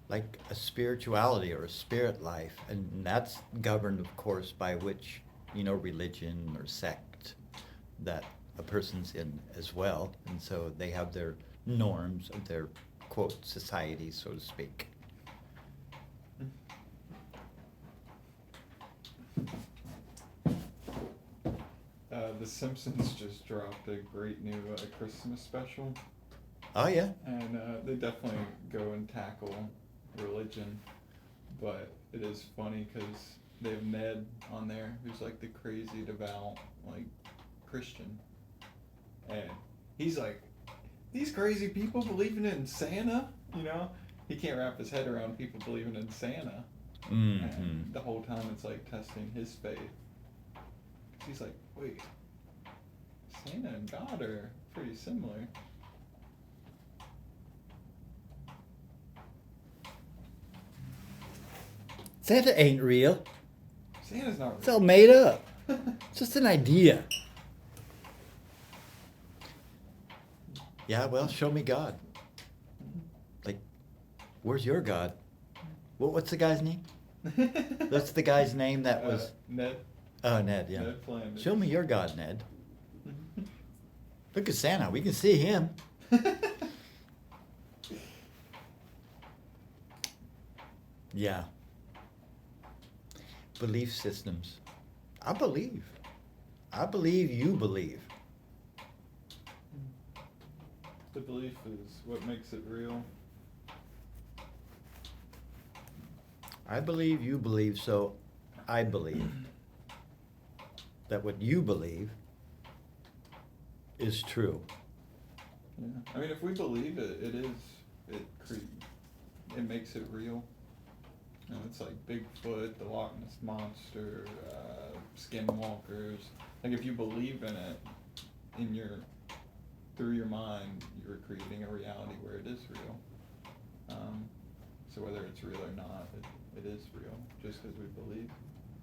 like a spirituality or a spirit life, and that's governed, of course, by which religion or sect that a person's in as well. And so they have their norms of their, quote, society, so to speak. The Simpsons just dropped a great new Christmas special, Oh yeah. and they definitely go and tackle religion, but it is funny because they have Ned on there, who's like the crazy devout Christian, and he's like, these crazy people believing in Santa, he can't wrap his head around people believing in Santa. And the whole time it's like testing his faith. 'Cause he's like, wait, Santa and God are pretty similar. Santa ain't real. Santa's not It's all made up. It's just an idea. Yeah, well, show me God. Like, where's your God? What's the guy's name? That's the guy's name that was... Ned. Oh, Ned, yeah. Ned Flanders. Show me your God, Ned. Look at Santa. We can see him. Yeah. Belief systems. I believe. I believe you believe. The belief is what makes it real. I believe you believe, so I believe that what you believe is true. Yeah. I mean, if we believe it, it makes it real. You know, it's like Bigfoot, the Loch Ness Monster, skinwalkers. Like, if you believe in it, through your mind, you're creating a reality where it is real. So whether it's real or not, it is real, just because we believe.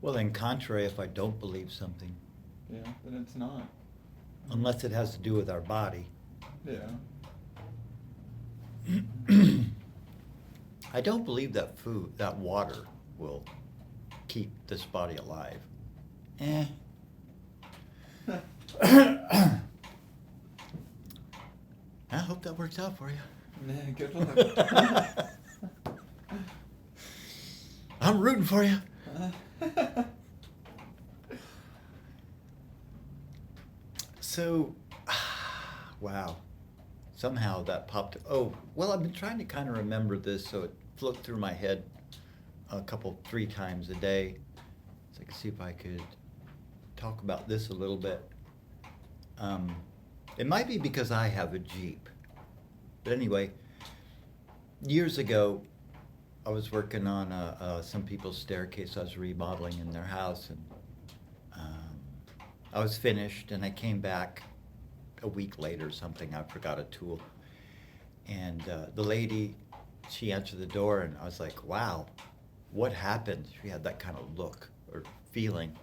Well, in contrary, if I don't believe something, Yeah, then it's not. unless it has to do with our body. Yeah. I don't believe that water will keep this body alive. I hope that works out for you. Yeah, good luck. I'm rooting for you. So, wow. Somehow that popped. Oh, well, I've been trying to kind of remember this, so it flipped through my head three times a day. So I could see if I could talk about this a little bit. It might be because I have a Jeep. But anyway, years ago, I was working on some people's staircase. I was remodeling in their house, and I was finished, and I came back a week later or something. I forgot a tool. And the lady, she answered the door, and I was like, wow, what happened? She had that kind of look or feeling.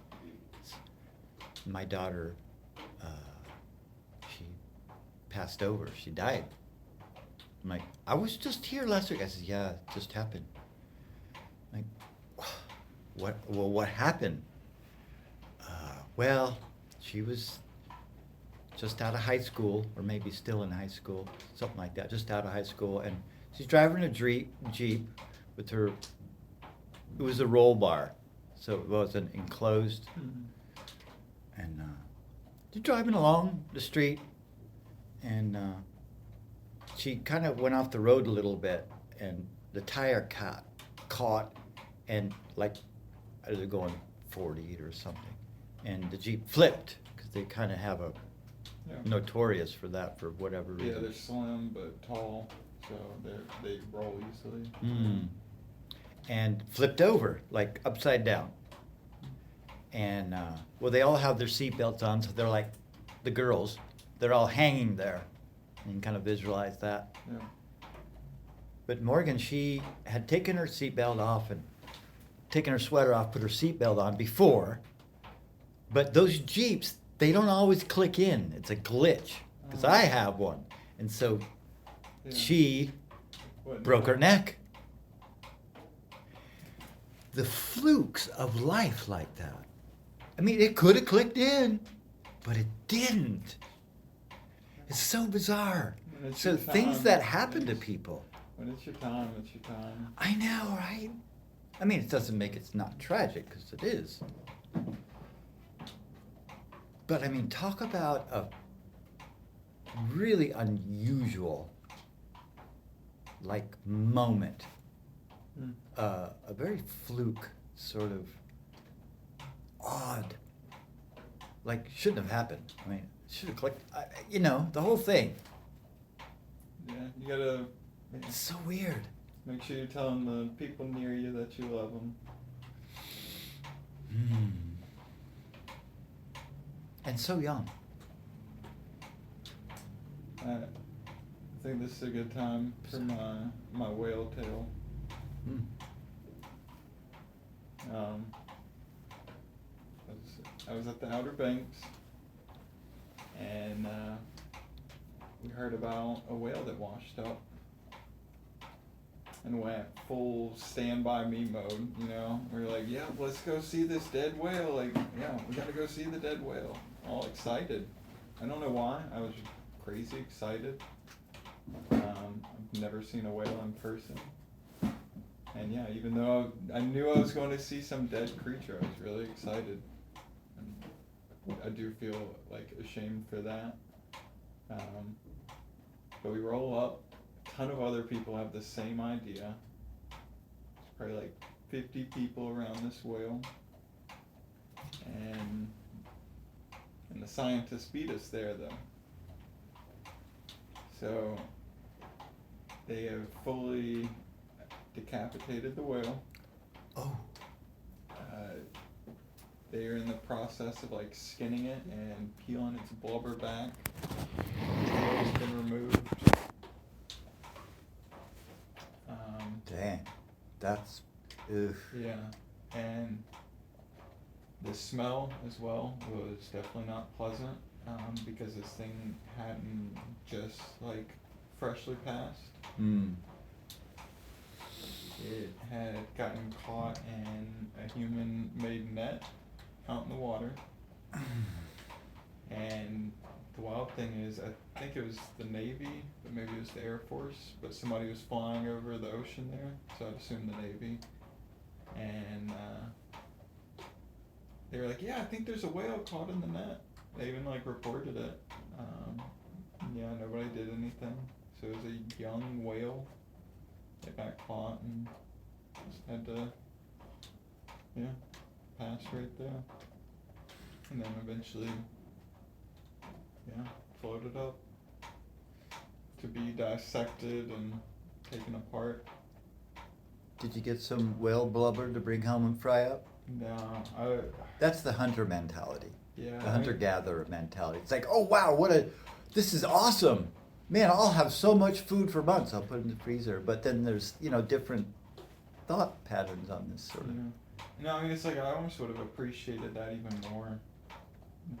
My daughter, she passed over. She died. I'm like, I was just here last week. I said, yeah, it just happened. I'm like, what? Well, what happened? Well, she was just out of high school, or maybe still in high school, something like that, just out of high school, and she's driving a Jeep with her, it was a roll bar, so it wasn't enclosed, and she's driving along the street, and she kind of went off the road a little bit, and the tire caught, and like, I was going 40 or something, and the Jeep flipped, because they kind of have a notorious for that for whatever reason. Yeah, they're slim but tall, so they roll easily. And flipped over, like upside down. And well, they all have their seatbelts on, so they're like the girls. They're all hanging there. You can kind of visualize that. Yeah. But Morgan, she had taken her seatbelt off and taken her sweater off, put her seatbelt on before. But those Jeeps, they don't always click in. It's a glitch, because I have one. And so she broke her neck. The flukes of life like that. I mean, it could have clicked in, but it didn't. It's so bizarre. So things that happen to people. When it's your time, it's your time. I know, right? I mean, it doesn't make it not tragic, because it is. But I mean, talk about a really unusual, like, moment. A very fluke, sort of odd, like, shouldn't have happened. I mean, it should have clicked, the whole thing. Yeah, you gotta... It's so weird. Make sure you're telling the people near you that you love them. And so young. I think this is a good time for my whale tale. Mm. I was at the Outer Banks, and we heard about a whale that washed up and went full Stand By Me mode, you know? We were like, yeah, let's go see this dead whale. Like, yeah, we gotta go see the dead whale. All excited. I don't know why. I was crazy excited. I've never seen a whale in person. And yeah, even though I knew I was going to see some dead creature, I was really excited. And I do feel like ashamed for that. But we roll up. A ton of other people have the same idea. There's probably like 50 people around this whale. And the scientists beat us there though. So they have fully decapitated the whale. Oh. They are in the process of like skinning it and peeling its blubber back. The tail's been removed. Dang. That's, oof. Yeah, and the smell as well was definitely not pleasant, because this thing hadn't just like freshly passed. It had gotten caught in a human-made net out in the water. And the wild thing is, I think it was the Navy, but maybe it was the Air Force, but somebody was flying over the ocean there, so I'd assume the Navy. And they were like, yeah, I think there's a whale caught in the net. They even like reported it. Yeah, nobody did anything. So it was a young whale that got caught and just had to, yeah, pass right there. And then eventually, yeah, floated up to be dissected and taken apart. Did you get some whale blubber to bring home and fry up? No, That's the hunter mentality. yeah. The hunter-gatherer mentality. It's like, oh wow, this is awesome. Man, I'll have so much food for months. I'll put it in the freezer. But then there's, different thought patterns on this sort of. Yeah. No, I mean, it's like I almost would have appreciated that even more.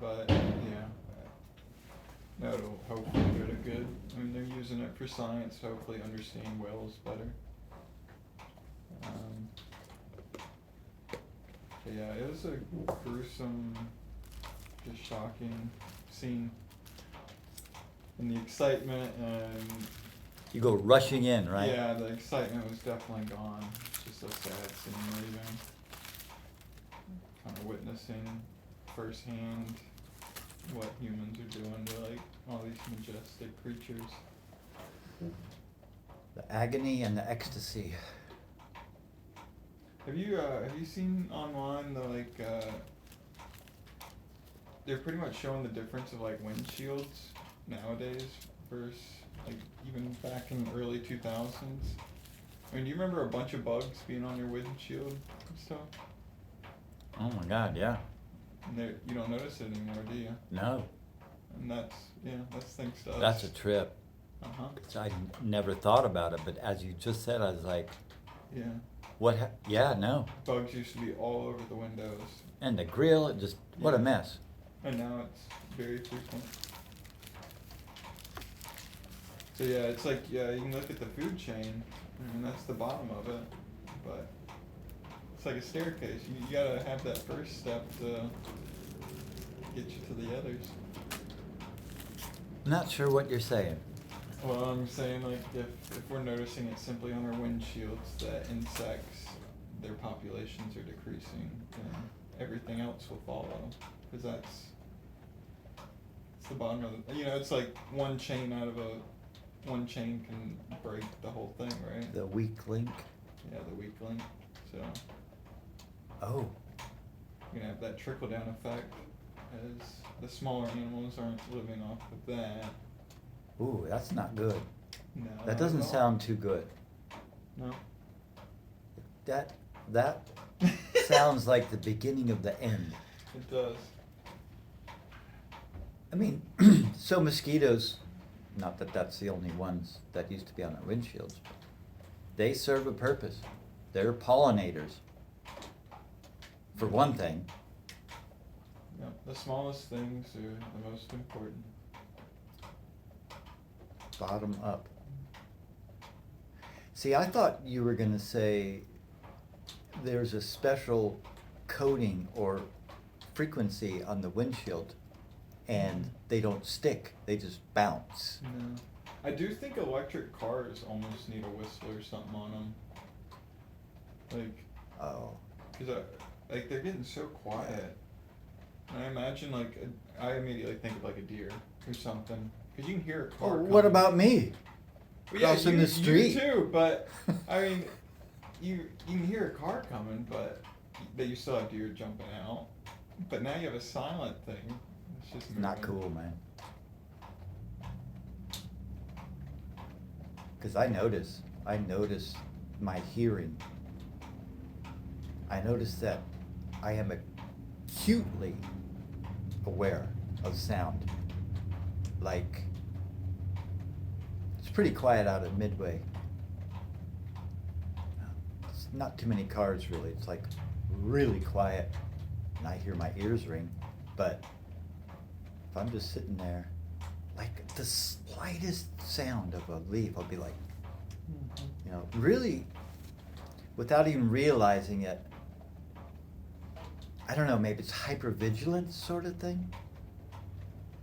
But, yeah. No, it'll hopefully go to good. I mean, they're using it for science, to hopefully understand whales better. But yeah, it was a gruesome, just shocking scene. And the excitement and... You go rushing in, right? Yeah, the excitement was definitely gone. It's just a sad scene leaving. Kind of witnessing firsthand what humans are doing to like all these majestic creatures. The agony and the ecstasy. Have you seen online the like they're pretty much showing the difference of like windshields nowadays versus like even back in the early 2000s? I mean, do you remember a bunch of bugs being on your windshield and stuff? Oh my God, yeah. And you don't notice it anymore, do you? No. And that's thanks to us. That's a trip. Uh-huh. 'Cause I never thought about it, but as you just said, I was like, Yeah. yeah, no. Bugs used to be all over the windows. And the grill, what a Yeah. mess. And now it's very frequent. So yeah, it's like, yeah, you can look at the food chain, and that's the bottom of it, but it's like a staircase. You gotta have that first step to get you to the others. Not sure what you're saying. Well, I'm saying like if we're noticing it simply on our windshields that insects, their populations are decreasing, then everything else will follow, because it's the bottom of the, it's like one chain can break the whole thing, right? The weak link. Yeah, the weak link. So Oh. you're gonna have that trickle down effect as the smaller animals aren't living off of that. Ooh, that's not good. No, That not doesn't at all. sound too good. No. That sounds like the beginning of the end. It does. I mean, so mosquitoes, not that that's the only ones that used to be on our windshields, but they serve a purpose. They're pollinators, for one thing. Yep. The smallest things are the most important. Bottom up. See, I thought you were gonna say there's a special coating or frequency on the windshield and they don't stick, they just bounce. No. I do think electric cars almost need a whistle or something on them. Like, Oh, cause like they're getting so quiet. And I imagine I immediately think of like a deer or something. Cause you can hear a oh, car what coming. about me? Well, Crossing the street. You too, but I mean, you can hear a car coming, but you still have deer jumping out. But now you have a silent thing. It's just Not moving. cool, man. Cause I notice my hearing. I notice that I am acutely aware of sound. Like, it's pretty quiet out at Midway. It's not too many cars really, it's like really quiet. And I hear my ears ring, but if I'm just sitting there, like the slightest sound of a leaf, I'll be like, you know, really, without even realizing it, I don't know, maybe it's hypervigilance sort of thing,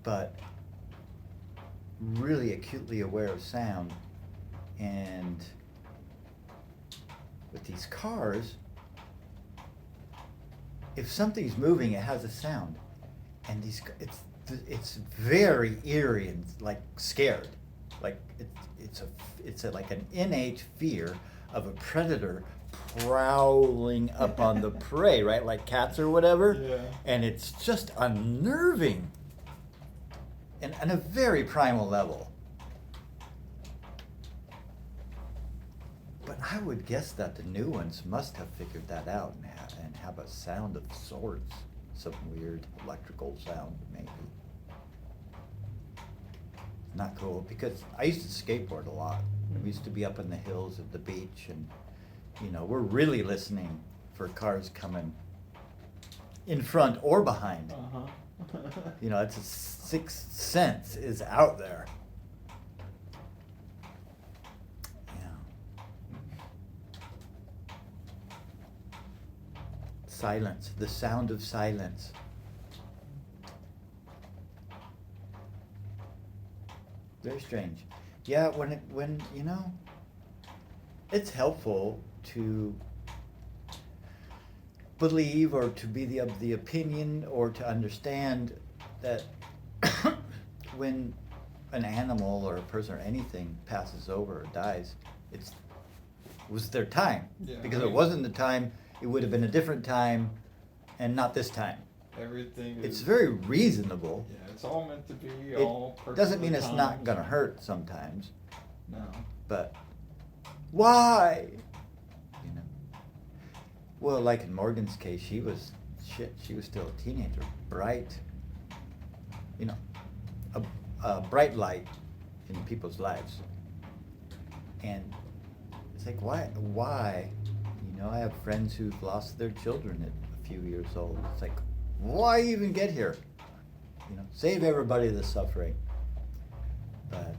but really acutely aware of sound. And with these cars, if something's moving, it has a sound, and it's very eerie and like scared, like it's like an innate fear of a predator prowling up on the prey, right? Like cats or whatever. Yeah. And it's just unnerving, and on a very primal level. But I would guess that the new ones must have figured that out and have a sound of sorts, some weird electrical sound maybe. Not cool, because I used to skateboard a lot. We used to be up in the hills at the beach, and you know, we're really listening for cars coming in front or behind. Uh-huh. You know, it's a sixth sense is out there. Yeah. Silence, the sound of silence. Very strange. Yeah, when you know, it's helpful to believe or to be of the opinion or to understand that when an animal or a person or anything passes over or dies, it was their time. Yeah, Because I if it mean- wasn't the time, it would have been a different time and not this time. Everything is. It's very reasonable. Yeah, it's all meant to be. It doesn't mean it's not gonna hurt sometimes, No. but why? You know. Well, like in Morgan's case, she was still a teenager, bright. You know, a bright light in people's lives. And it's like, why? You know, I have friends who've lost their children at a few years old. It's like, why even get here? You know, save everybody the suffering. But,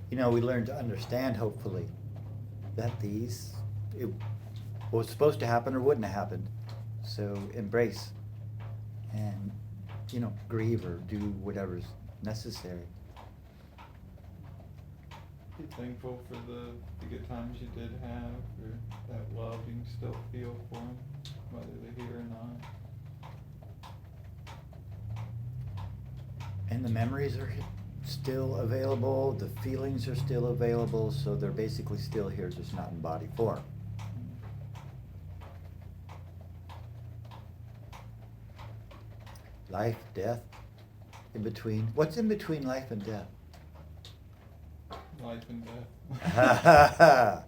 you know, we learn to understand, hopefully, that it was supposed to happen or wouldn't have happened. So embrace and, you know, grieve or do whatever's necessary. Be thankful for the good times you did have, or that love you can still feel for them, whether they're here or not. And the memories are still available, the feelings are still available, so they're basically still here, just not in body form. Life, death, in between. What's in between life and death? life and death.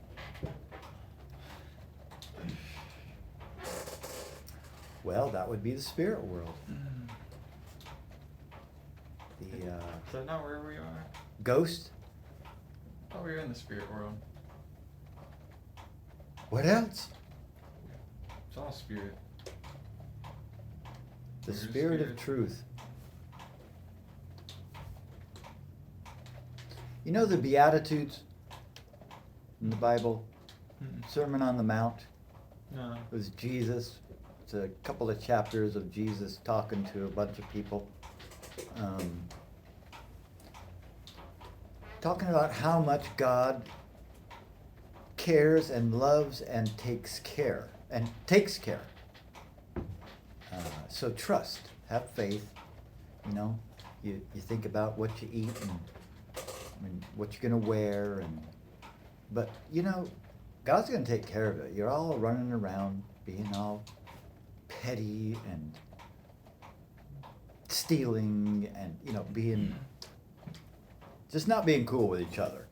Well, that would be the spirit world. The Is that not where we are? ghost. Oh, we're in the spirit world. What else? It's all spirit. The We're spirit of spirit. truth. You know the Beatitudes in the Bible? Mm-mm. Sermon on the Mount. No. It was Jesus. It's a couple of chapters of Jesus talking to a bunch of people. Talking about how much God cares and loves and takes care. So trust, have faith, you know. You think about what you eat and what you're gonna wear, but you know, God's gonna take care of it. You're all running around being all petty and stealing and, you know, being just not being cool with each other,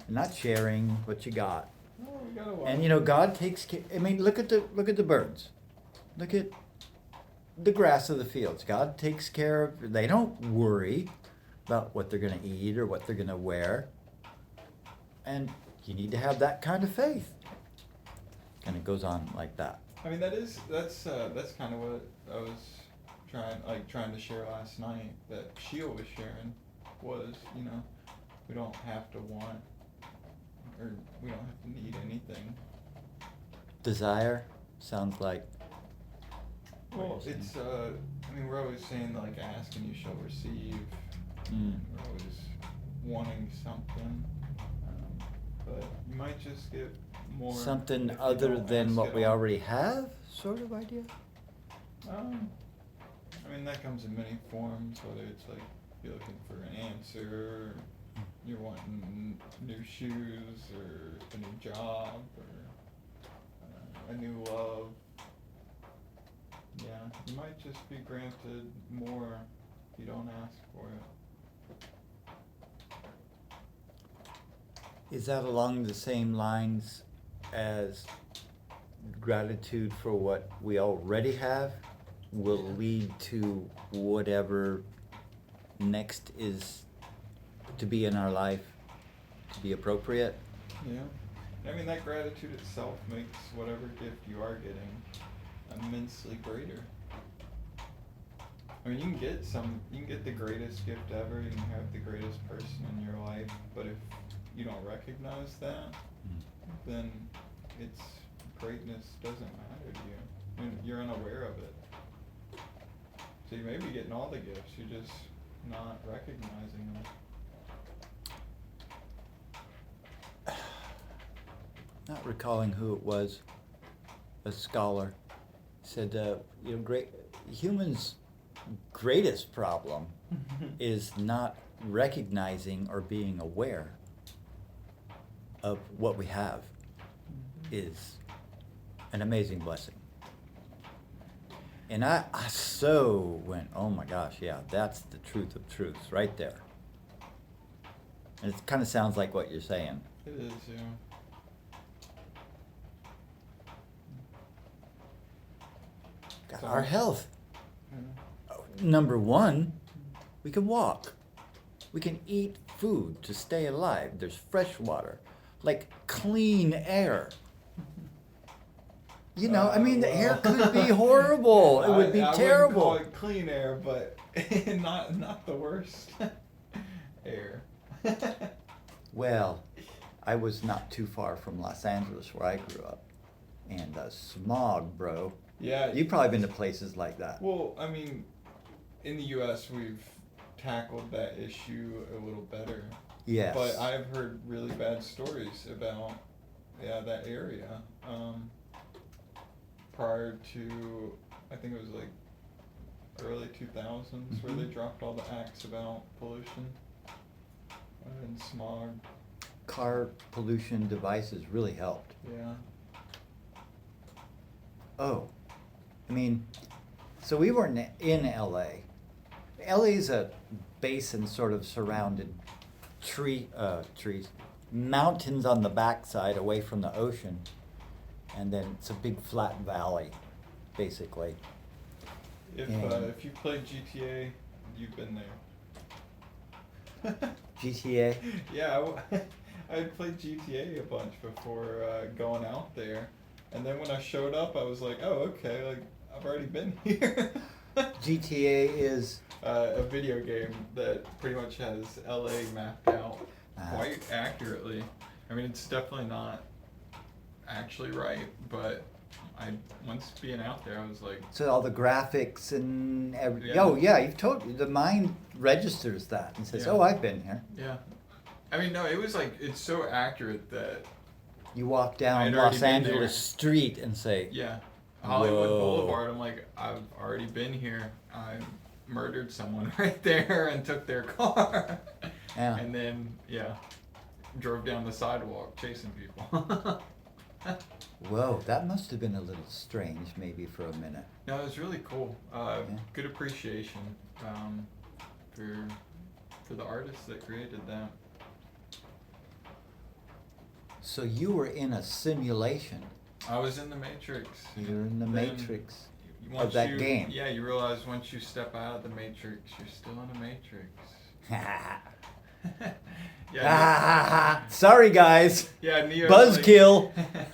not sharing what you got. Oh, we got a while. And you know, God takes care. I mean, look at the birds. Look at the grass of the fields. God takes care of. They don't worry about what they're going to eat or what they're going to wear. And you need to have that kind of faith. And it goes on like that. I mean, that's kind of what I was trying to share last night. That Sheila was sharing was, you know, we don't have to want, or we don't have to need anything. Desire sounds like. Well, it's I mean, we're always saying like, ask and you shall receive. Mm. We're always wanting something, but you might just get more. Something if you other don't than ask what at we all. already have, sort of idea. I mean, that comes in many forms, whether it's like you're looking for an answer, or you're wanting new shoes, or a new job, or a new love. Yeah, you might just be granted more if you don't ask for it. Is that along the same lines as gratitude for what we already have will lead to whatever next is to be in our life to be appropriate? Yeah. I mean, that gratitude itself makes whatever gift you are getting immensely greater. I mean, you can get the greatest gift ever, you can have the greatest person in your life, but if you don't recognize that, then its greatness doesn't matter to you. And you're unaware of it. So you may be getting all the gifts, you're just not recognizing them. Not recalling who it was, a scholar said, you know, humans' greatest problem is not recognizing or being aware of what we have is an amazing blessing. And I so went, oh my gosh, yeah, that's the truth of truths right there. And it kind of sounds like what you're saying. It is, yeah. God, our health. Yeah. Number one, we can walk. We can eat food to stay alive. There's fresh water, like clean air. You know, I mean, the air could be horrible. It would be I terrible. wouldn't call it clean air, but not the worst air. Well, I was not too far from Los Angeles where I grew up. And smog, bro. Yeah. You've probably been to places like that. Well, I mean, in the U.S., we've tackled that issue a little better. Yes. But I've heard really bad stories about, that area. Prior to, I think it was like early 2000s, where they dropped all the acts about pollution and smog. Car pollution devices really helped. Yeah. Oh, I mean, so we were in LA. LA is a basin sort of surrounded trees, mountains on the backside away from the ocean, and then it's a big flat valley, basically. If you played GTA, you've been there. GTA? Yeah, I played GTA a bunch before going out there, and then when I showed up, I was like, oh, okay, like I've already been here. GTA is a video game that pretty much has LA mapped out Ah. quite accurately. I mean, it's definitely not actually right, but once being out there, I was like, so all the graphics and Yeah. oh yeah, you've told me the mind registers that and says, Yeah. oh, I've been here. yeah. I mean, no, it was like, it's so accurate that, You walk down I'd already Los been Angeles there. Street and say, yeah, Hollywood Whoa. Boulevard, I'm like, I've already been here. I murdered someone right there and took their car. Yeah. And then, yeah, drove down the sidewalk chasing people. whoa, that must have been a little strange, maybe for a minute. No, it was really cool. Yeah. Good appreciation for the artists that created that. So you were in a simulation. I was in the Matrix. You're in the Then Matrix. once that you- game. Yeah, you realize once you step out of the Matrix, you're still in a Matrix. Yeah, Sorry, guys. yeah. Neo's Buzzkill. like,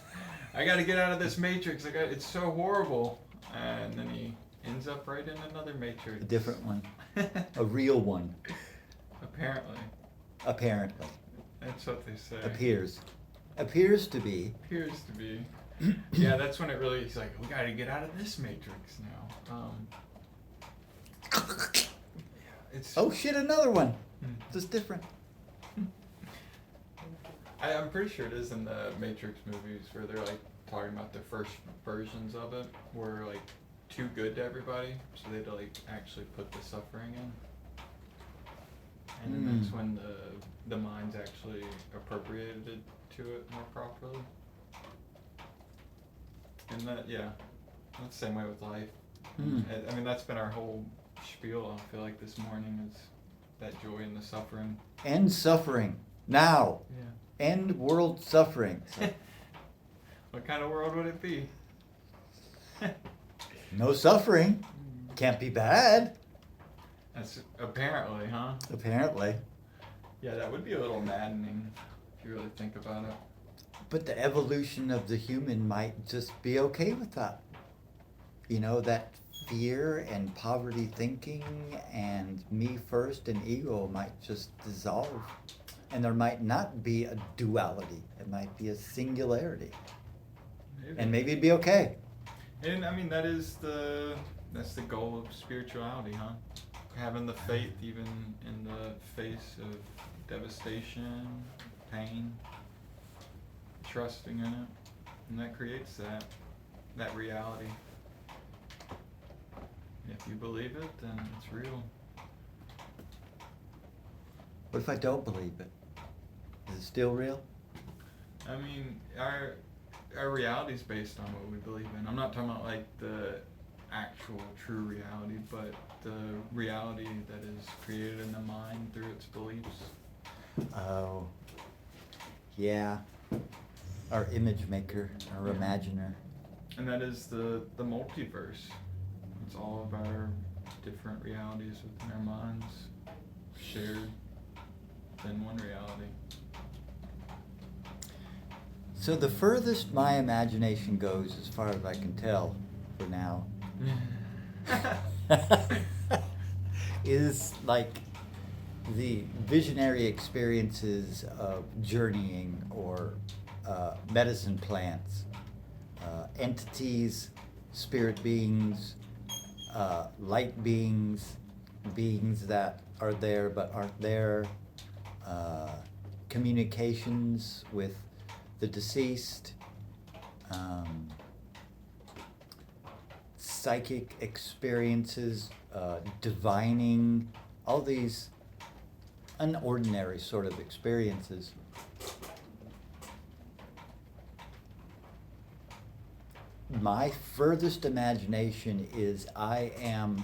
I got to get out of this Matrix. It's so horrible. And then he ends up right in another Matrix. A different one. A real one, Apparently, apparently. that's what they say. Appears to be. Appears to be. Yeah, that's when it really. He's like, we got to get out of this Matrix now. It's. Oh shit, another one. Hmm. Just different. I'm pretty sure it is in the Matrix movies where they're like talking about the first versions of it were like too good to everybody, so they'd like actually put the suffering in. And then that's when the minds actually appropriated to it more properly. And that, yeah, that's the same way with life. Hmm. I mean, that's been our whole spiel, I feel like, this morning is that joy in the suffering. End suffering. Now. Yeah. End world suffering. So, What kind of world would it be? no suffering. Can't be bad, That's apparently, huh? apparently. Yeah, that would be a little maddening if you really think about it. But the evolution of the human might just be okay with that. You know, that fear and poverty thinking and me first and ego might just dissolve. And there might not be a duality. It might be a singularity. Maybe. And maybe it'd be okay. And I mean, that's the goal of spirituality, huh? Having the faith even in the face of devastation, pain, trusting in it, and that creates that reality. If you believe it, then it's real. What if I don't believe it? Is it still real? I mean, our reality is based on what we believe in. I'm not talking about like the actual true reality, but the reality that is created in the mind through its beliefs. Oh, yeah. Our image maker, our Yeah. imaginer. And that is the multiverse. It's all of our different realities within our minds shared in one reality. So the furthest my imagination goes, as far as I can tell for now, is like the visionary experiences of journeying or medicine plants, entities, spirit beings, light beings, beings that are there but aren't there, communications with the deceased, psychic experiences, divining, all these unordinary sort of experiences. My furthest imagination is I am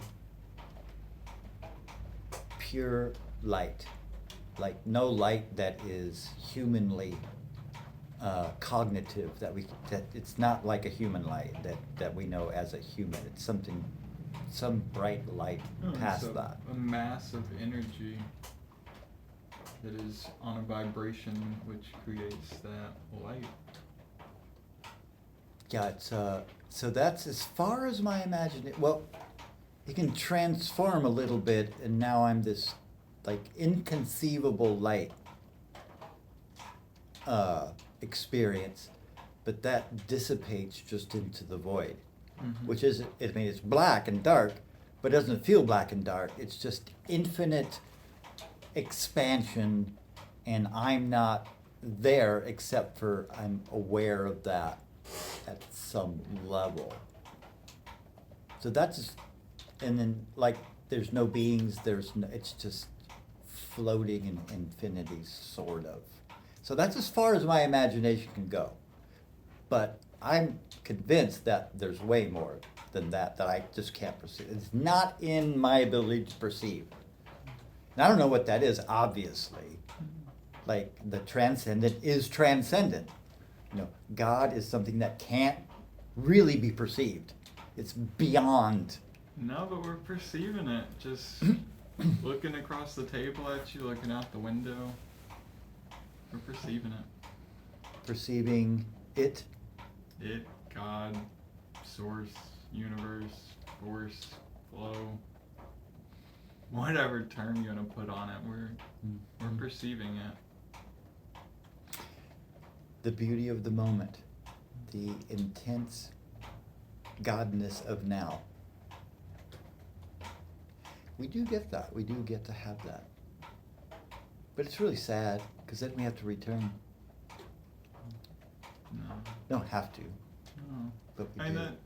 pure light. like no light that is humanly cognitive, that it's not like a human light that we know as a human. It's some bright light No, past it's that. a mass of energy that is on a vibration which creates that light. Yeah, it's so that's as far as my imagination. Well, it can transform a little bit, and now I'm this like inconceivable light experience, but that dissipates just into the void, which is, I mean, it's black and dark, but it doesn't feel black and dark. It's just infinite expansion, and I'm not there except for I'm aware of that at some level. So that's just, and then like there's no beings, it's just floating in infinity, sort of. So that's as far as my imagination can go. But I'm convinced that there's way more than that I just can't perceive. It's not in my ability to perceive. And I don't know what that is, obviously. Like the transcendent is transcendent. God is something that can't really be perceived. It's beyond. No, but we're perceiving it. Just looking across the table at you, looking out the window. We're perceiving it. Perceiving it. It, God, source, universe, force, flow. Whatever term you want to put on it, we're perceiving it. The beauty of the moment. The intense godness of now. We do get that. We do get to have that. But it's really sad, because then we have to return. No. Don't have to, No. but we I do. mean,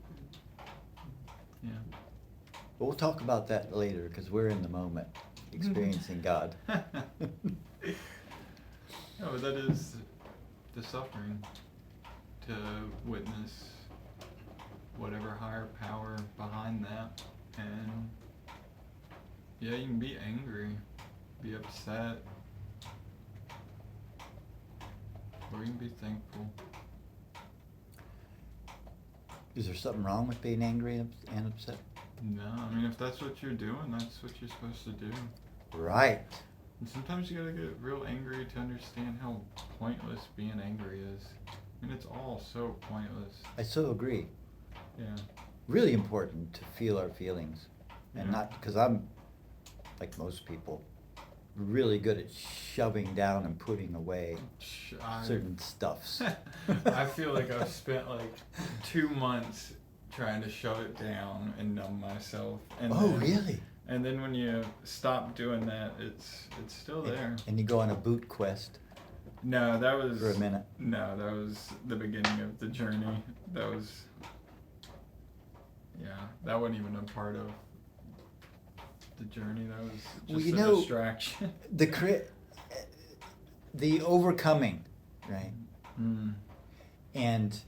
yeah. But we'll talk about that later, because we're in the moment, experiencing God. No, but that is the suffering, to witness whatever higher power behind that. And yeah, you can be angry, be upset, or you can be thankful. Is there something wrong with being angry and upset? No, I mean, if that's what you're doing, that's what you're supposed to do. Right. And sometimes you gotta get real angry to understand how pointless being angry is. I mean, it's all so pointless. I so agree. Yeah. Really important to feel our feelings. And Yeah. not, because I'm, like most people, really good at shoving down and putting away certain stuffs. I feel like I've spent like 2 months trying to shove it down and numb myself. And Oh, then, really? And then when you stop doing that, it's still there. And you go on a boot quest No, that was for a minute. No, that was the beginning of the journey. That was, yeah, that wasn't even a part of the journey. That was Well, just you a know, distraction. The overcoming, right? And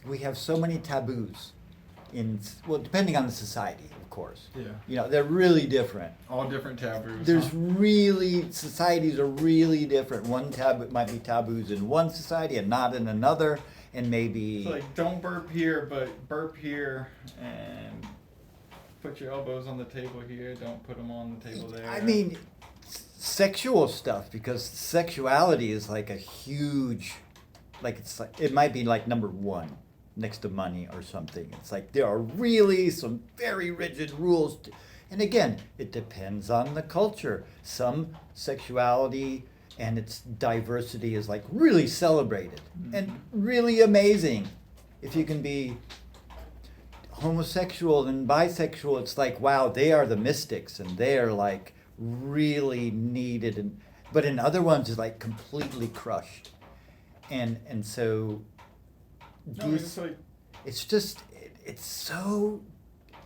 we have so many taboos well, depending on the society, of course. Yeah. They're really different. All different taboos. There's huh? societies are really different. One taboo might be taboos in one society and not in another, and maybe. It's like, don't burp here, but burp here, and put your elbows on the table here. Don't put them on the table there. I mean, sexual stuff, because sexuality is like a huge, like it might be like number one next to money or something. It's like there are really some very rigid rules. And again, it depends on the culture. Some sexuality and its diversity is like really celebrated and really amazing. If you can be homosexual and bisexual, it's like, wow, they are the mystics and they are like really needed. But in other ones, it's like completely crushed. And so No, it's like, it's just, it's so,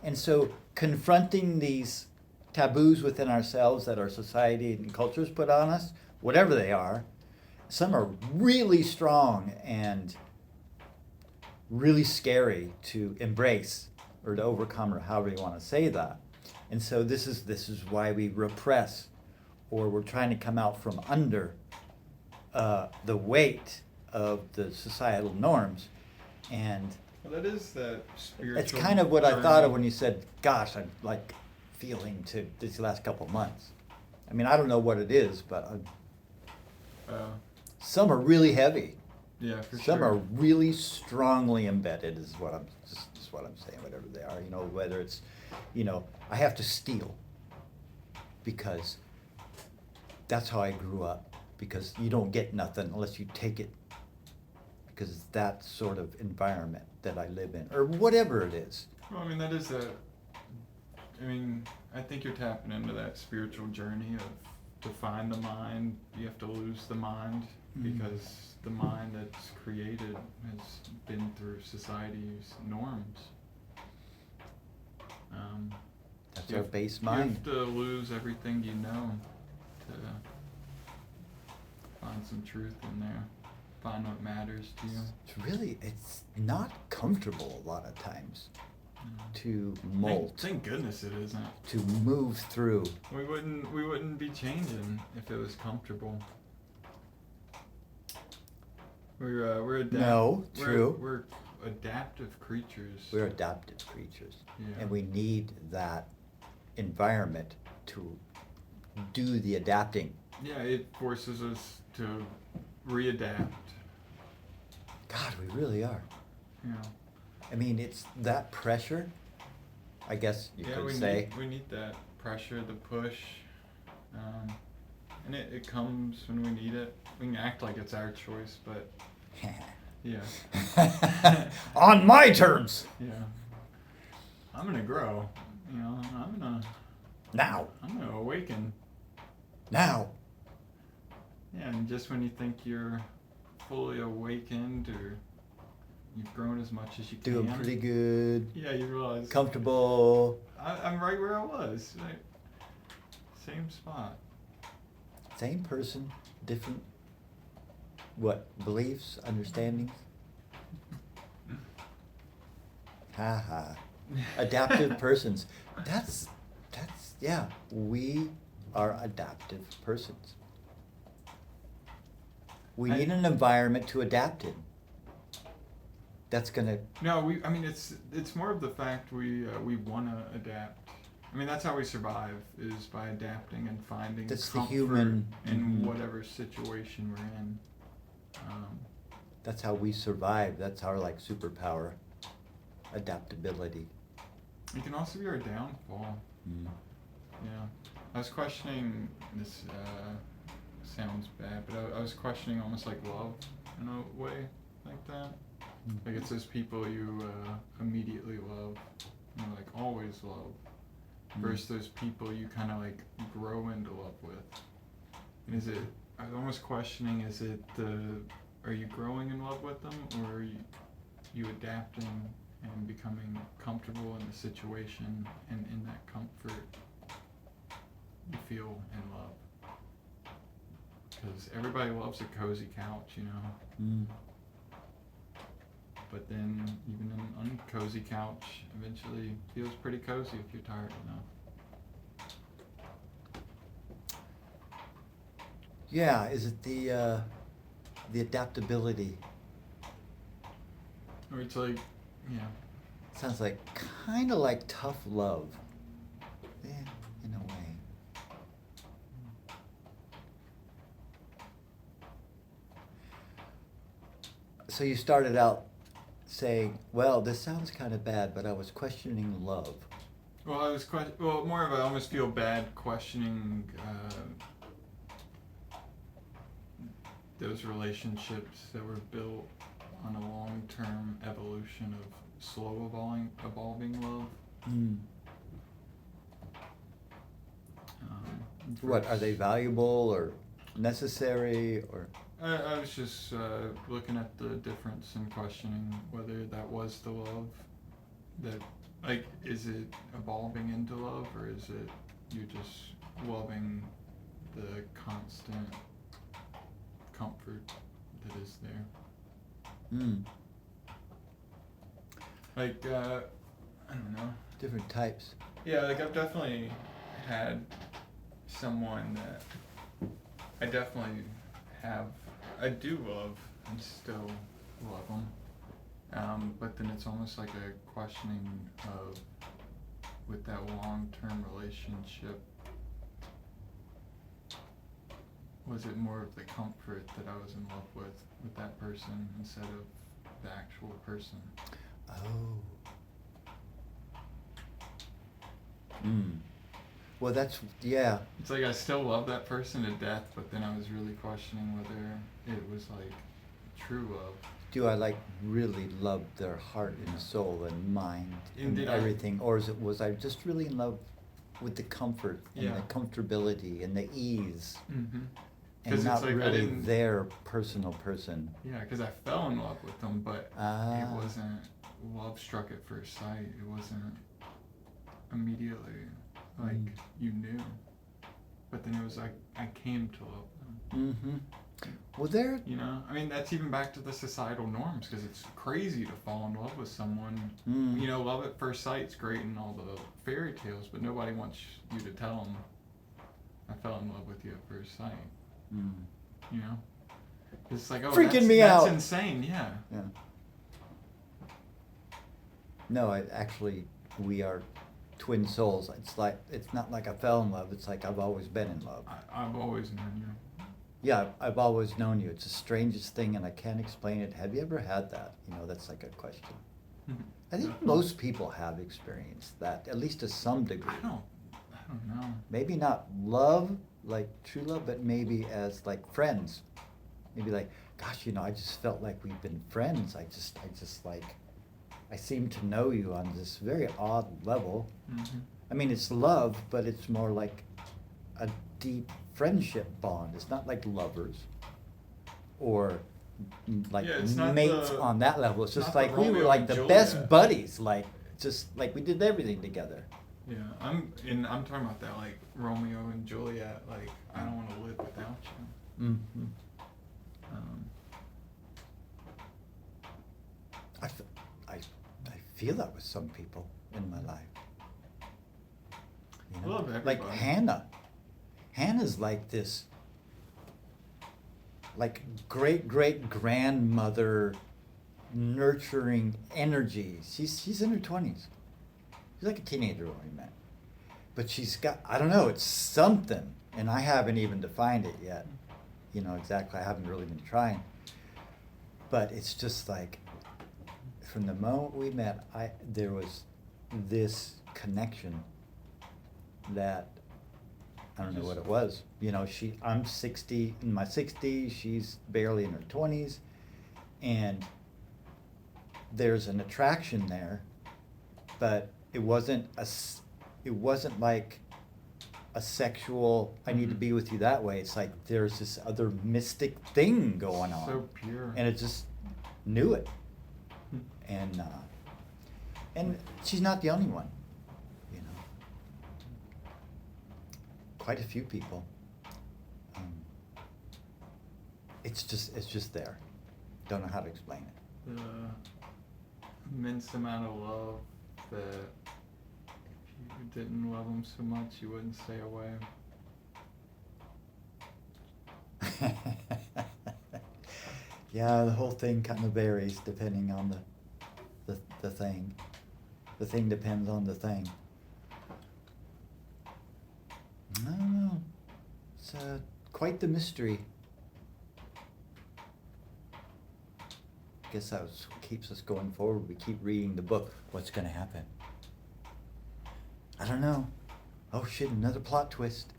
and so confronting these taboos within ourselves that our society and cultures put on us, whatever they are, some are really strong and really scary to embrace or to overcome, or however you want to say that. And so this is why we repress or we're trying to come out from under the weight of the societal norms. And Well, that is that spiritual. it's kind of what I thought of journey. when you said, gosh, I'm like feeling to these last couple of months. I mean, I don't know what it is, but some are really heavy. Yeah, for Some sure. are really strongly embedded, is what I'm saying, whatever they are. You know, whether it's, you know, I have to steal because that's how I grew up. Because you don't get nothing unless you take it. Because it's that sort of environment that I live in, or whatever it is. Well, I mean, that is a. I mean, I think you're tapping into that spiritual journey of to find the mind. You have to lose the mind because the mind that's created has been through society's norms. That's You our have- base You mind. have to lose everything you know to find some truth in there. Find what matters to you. It's not comfortable a lot of times Mm. to molt, Thank goodness it isn't. to move through. We wouldn't be changing if it was comfortable. We're No, true. We're adaptive creatures. We're adaptive creatures, Yeah. and we need that environment to do the adapting. Yeah, it forces us to readapt. God, we really are. You know. I mean, it's that pressure, I guess you Yeah, could we say. need that pressure, the push, and it comes when we need it. We can act like it's our choice, but yeah, On my terms. yeah. I'm gonna grow. You know, Now. I'm gonna awaken. Now. Yeah, and just when you think you're fully awakened or you've grown as much as you can, Doing pretty good. yeah, you realize Comfortable. I'm right where I was. Right? Same spot. Same person, different, beliefs, understandings? Ha ha. Adaptive persons. That's, yeah, we are adaptive persons. We need an environment to adapt in. That's gonna, No, I mean, it's more of the fact we wanna adapt. I mean, that's how we survive, is by adapting and finding That's the comfort human- in mhm. whatever situation we're in. that's how we survive. That's our like superpower. Adaptability. It can also be our downfall. Yeah, I was questioning this. Sounds bad, but I was questioning almost like love in a way like that. Like it's those people you immediatally love, you know, like always love, versus those people you kind of like grow into love with. And is it? I was almost questioning: is it are you growing in love with them, or are you adapting and becoming comfortable in the situation, and in that comfort, you feel in love? Because everybody loves a cozy couch, you know. But then even an uncozy couch eventually feels pretty cozy if you're tired enough. Yeah, is it the adaptability? Or it's like, yeah. Sounds like kind of like tough love. Yeah, in a way. So you started out saying, well, this sounds kind of bad, but I was questioning love. Well, I was more of I almost feel bad questioning those relationships that were built on a long-term evolution of slow evolving love. What, are they valuable or necessary or? I was just looking at the difference and questioning whether that was the love that, like, is it evolving into love, or is it you just loving the constant comfort that is there? Like, I don't know. Different types. Yeah, like I've definitely had someone that I definitely I do love and still love them. But then it's almost like a questioning of, with that long-term relationship, was it more of the comfort that I was in love with that person instead of the actual person? Oh. Hmm. Well, that's, yeah. It's like I still love that person to death, but then I was really questioning whether it was like true love. Do I like really love their heart and soul and mind and did I- everything, or was I just really in love with the comfort and Yeah. the comfortability and the ease, Mm-hmm. and not really their personal person? Yeah, because I fell in love with them, but Ah. it wasn't love struck at first sight. It wasn't immediately like you knew. But then it was like I came to love them. Mm-hmm. Well, there. You know, I mean, that's even back to the societal norms, because it's crazy to fall in love with someone. Mm. You know, love at first sight's great in all the fairy tales, but nobody wants you to tell them, I fell in love with you at first sight. Mm. You know? It's like, oh, Freaking me that's out. insane, yeah. Yeah. No, we are twin souls. It's not like I fell in love. It's like I've always been in love. I've always known you. Yeah, I've always known you. It's the strangest thing, and I can't explain it. Have you ever had that? You know, that's like a question. I think most people have experienced that, at least to some degree. I don't know. Maybe not love, like true love, but maybe as like friends. Maybe like, gosh, you know, I just felt like we've been friends. I just like, I seem to know you on this very odd level. Mm-hmm. I mean, it's love, but it's more like a deep friendship bond. It's not like lovers or like it's not mates the- on that level. It's just not like the we were Romeo like and the Juliet. best buddies, like just like we did everything together. Yeah, I'm talking about that, like Romeo and Juliet. Like, I don't want to live without you. Mm-hmm. I feel that with some people in my life. You I love like everybody. Hannah. Hannah's like this, like great grandmother, nurturing energy. She's in her 20s. She's like a teenager when we met, but she's got, I don't know, it's something, and I haven't even defined it yet. You know, exactly. I haven't really been trying, but it's just like, from the moment we met, there was this connection that I don't know what it was. You know, I'm 60, in my 60s, she's barely in her 20s, and there's an attraction there, but it wasn't like a sexual, I need to be with you that way. It's like there's this other mystic thing going on. So pure. And it just knew it. And she's not the only one, you know. Quite a few people. It's just there. Don't know how to explain it. The immense amount of love that if you didn't love them so much, you wouldn't stay away. Yeah, the whole thing kind of varies depending on the thing. The thing depends on the thing. I don't know. It's quite the mystery. Guess that's what keeps us going forward. We keep reading the book. What's going to happen? I don't know. Oh shit! Another plot twist.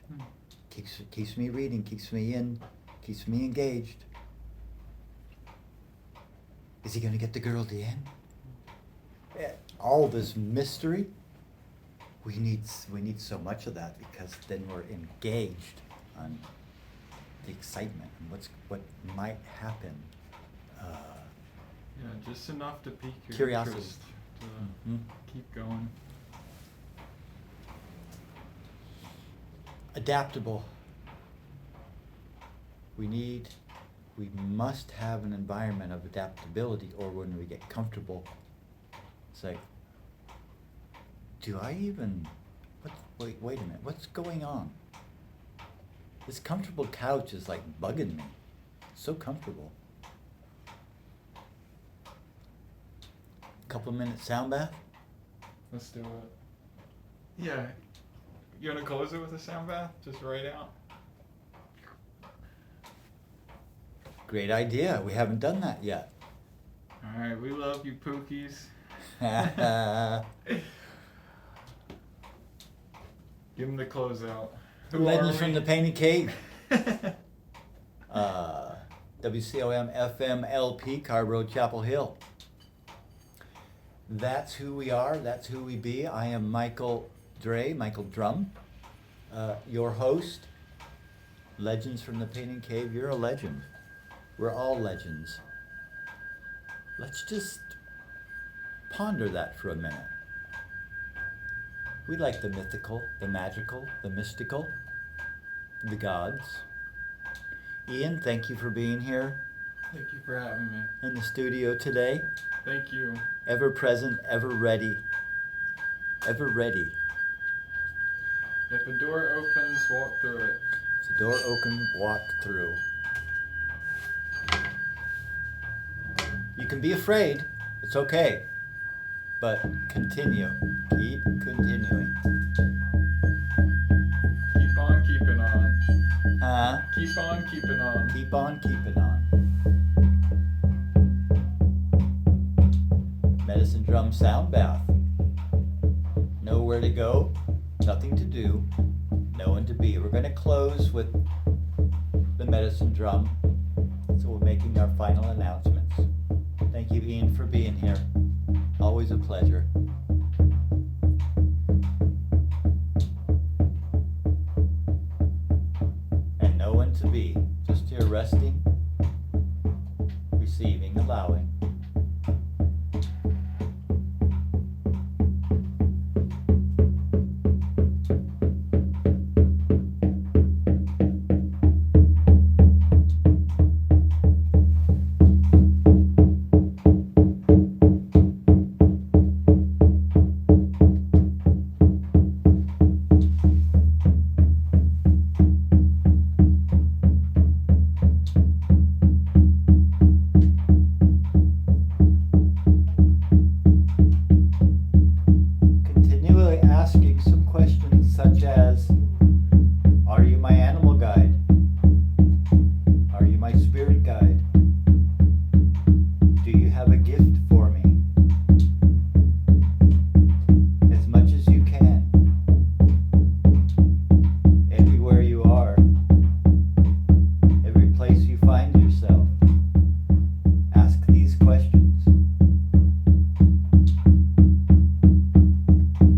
Keeps me reading. Keeps me engaged. Is he going to get the girl at the end? All this mystery. We need so much of that, because then we're engaged on the excitement and what might happen. Yeah, just enough to pique your Curiosity. interest to Mhm. keep going. Adaptable. We must have an environment of adaptability, or when we get comfortable, it's like, do I even, wait a minute, what's going on? This comfortable couch is like bugging me. So comfortable. Couple minute sound bath? Let's do it. Yeah. You wanna close it with a sound bath? Just right out? Great idea. We haven't done that yet. Alright, we love you, Pookies. Give them the closeout. Who Legends are from we? the Painted Cave. WCOM FM LP, Carb Road, Chapel Hill. That's who we are. That's who we be. I am Michael Drum, your host. Legends from the Painted Cave. You're a legend. We're all legends. Let's just ponder that for a minute. We like the mythical, the magical, the mystical, the gods. Ian, thank you for being here Thank you for having me. in the studio today. Thank you. Ever present, ever ready. Ever ready. If a door opens, walk through it. If the door open, walk through. You can be afraid. It's okay. But continue. Keep continuing. Keep on keeping on. Huh? Keep on keeping on. Keep on keeping on. Medicine Drum Sound Bath. Nowhere to go, nothing to do, no one to be. We're going to close with the Medicine Drum. So we're making our final announcements. Thank you, Ian, for being here. Always a pleasure. And no one to be, just here resting, receiving, allowing. Continually asking some questions such as, are you my animal guide? Are you my spirit guide? Do you have a gift for me? As much as you can. Everywhere you are. Every place you find yourself. Ask these questions.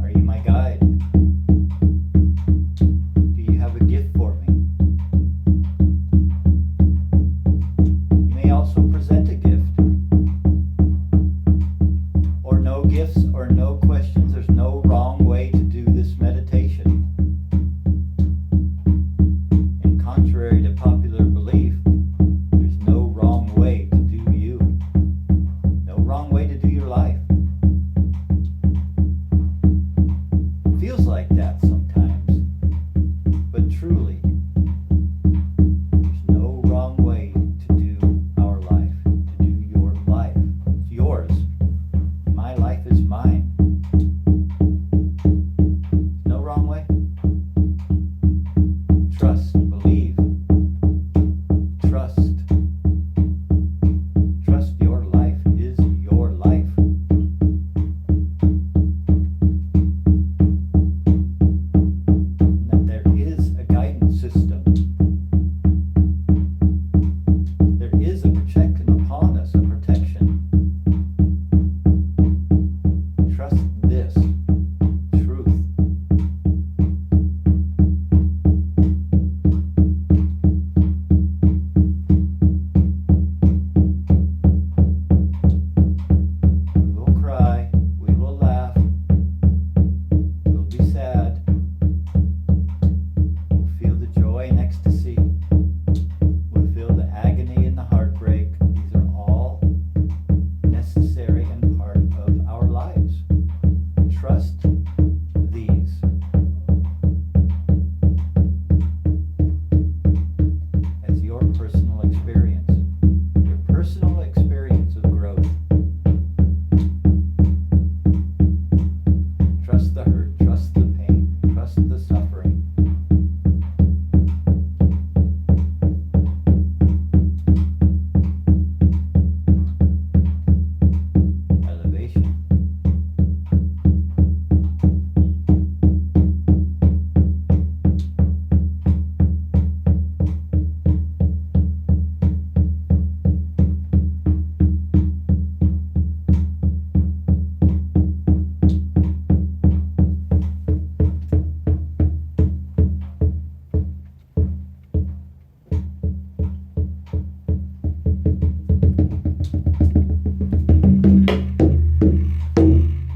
Are you my guide? Do you have a gift for me? You may also present a gift. Or no gifts or no questions. There's no wrong way to do this meditation. And contrary to popular belief, there's no wrong way to do you. No wrong way to do your life. Feels like that sometimes, but truly, there's no wrong way to do our life, to do your life. It's yours. My life is mine. No wrong way. Trust, believe, trust. Trust your life is your life. And that there is a guidance system. There is a protection upon us, a protection. Trust this truth. We will cry, we will laugh, we'll be sad, we'll feel the joy and ecstasy, we'll feel the agony and the heartbreak. These are all necessary and part of our lives. Trust these.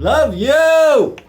Love you!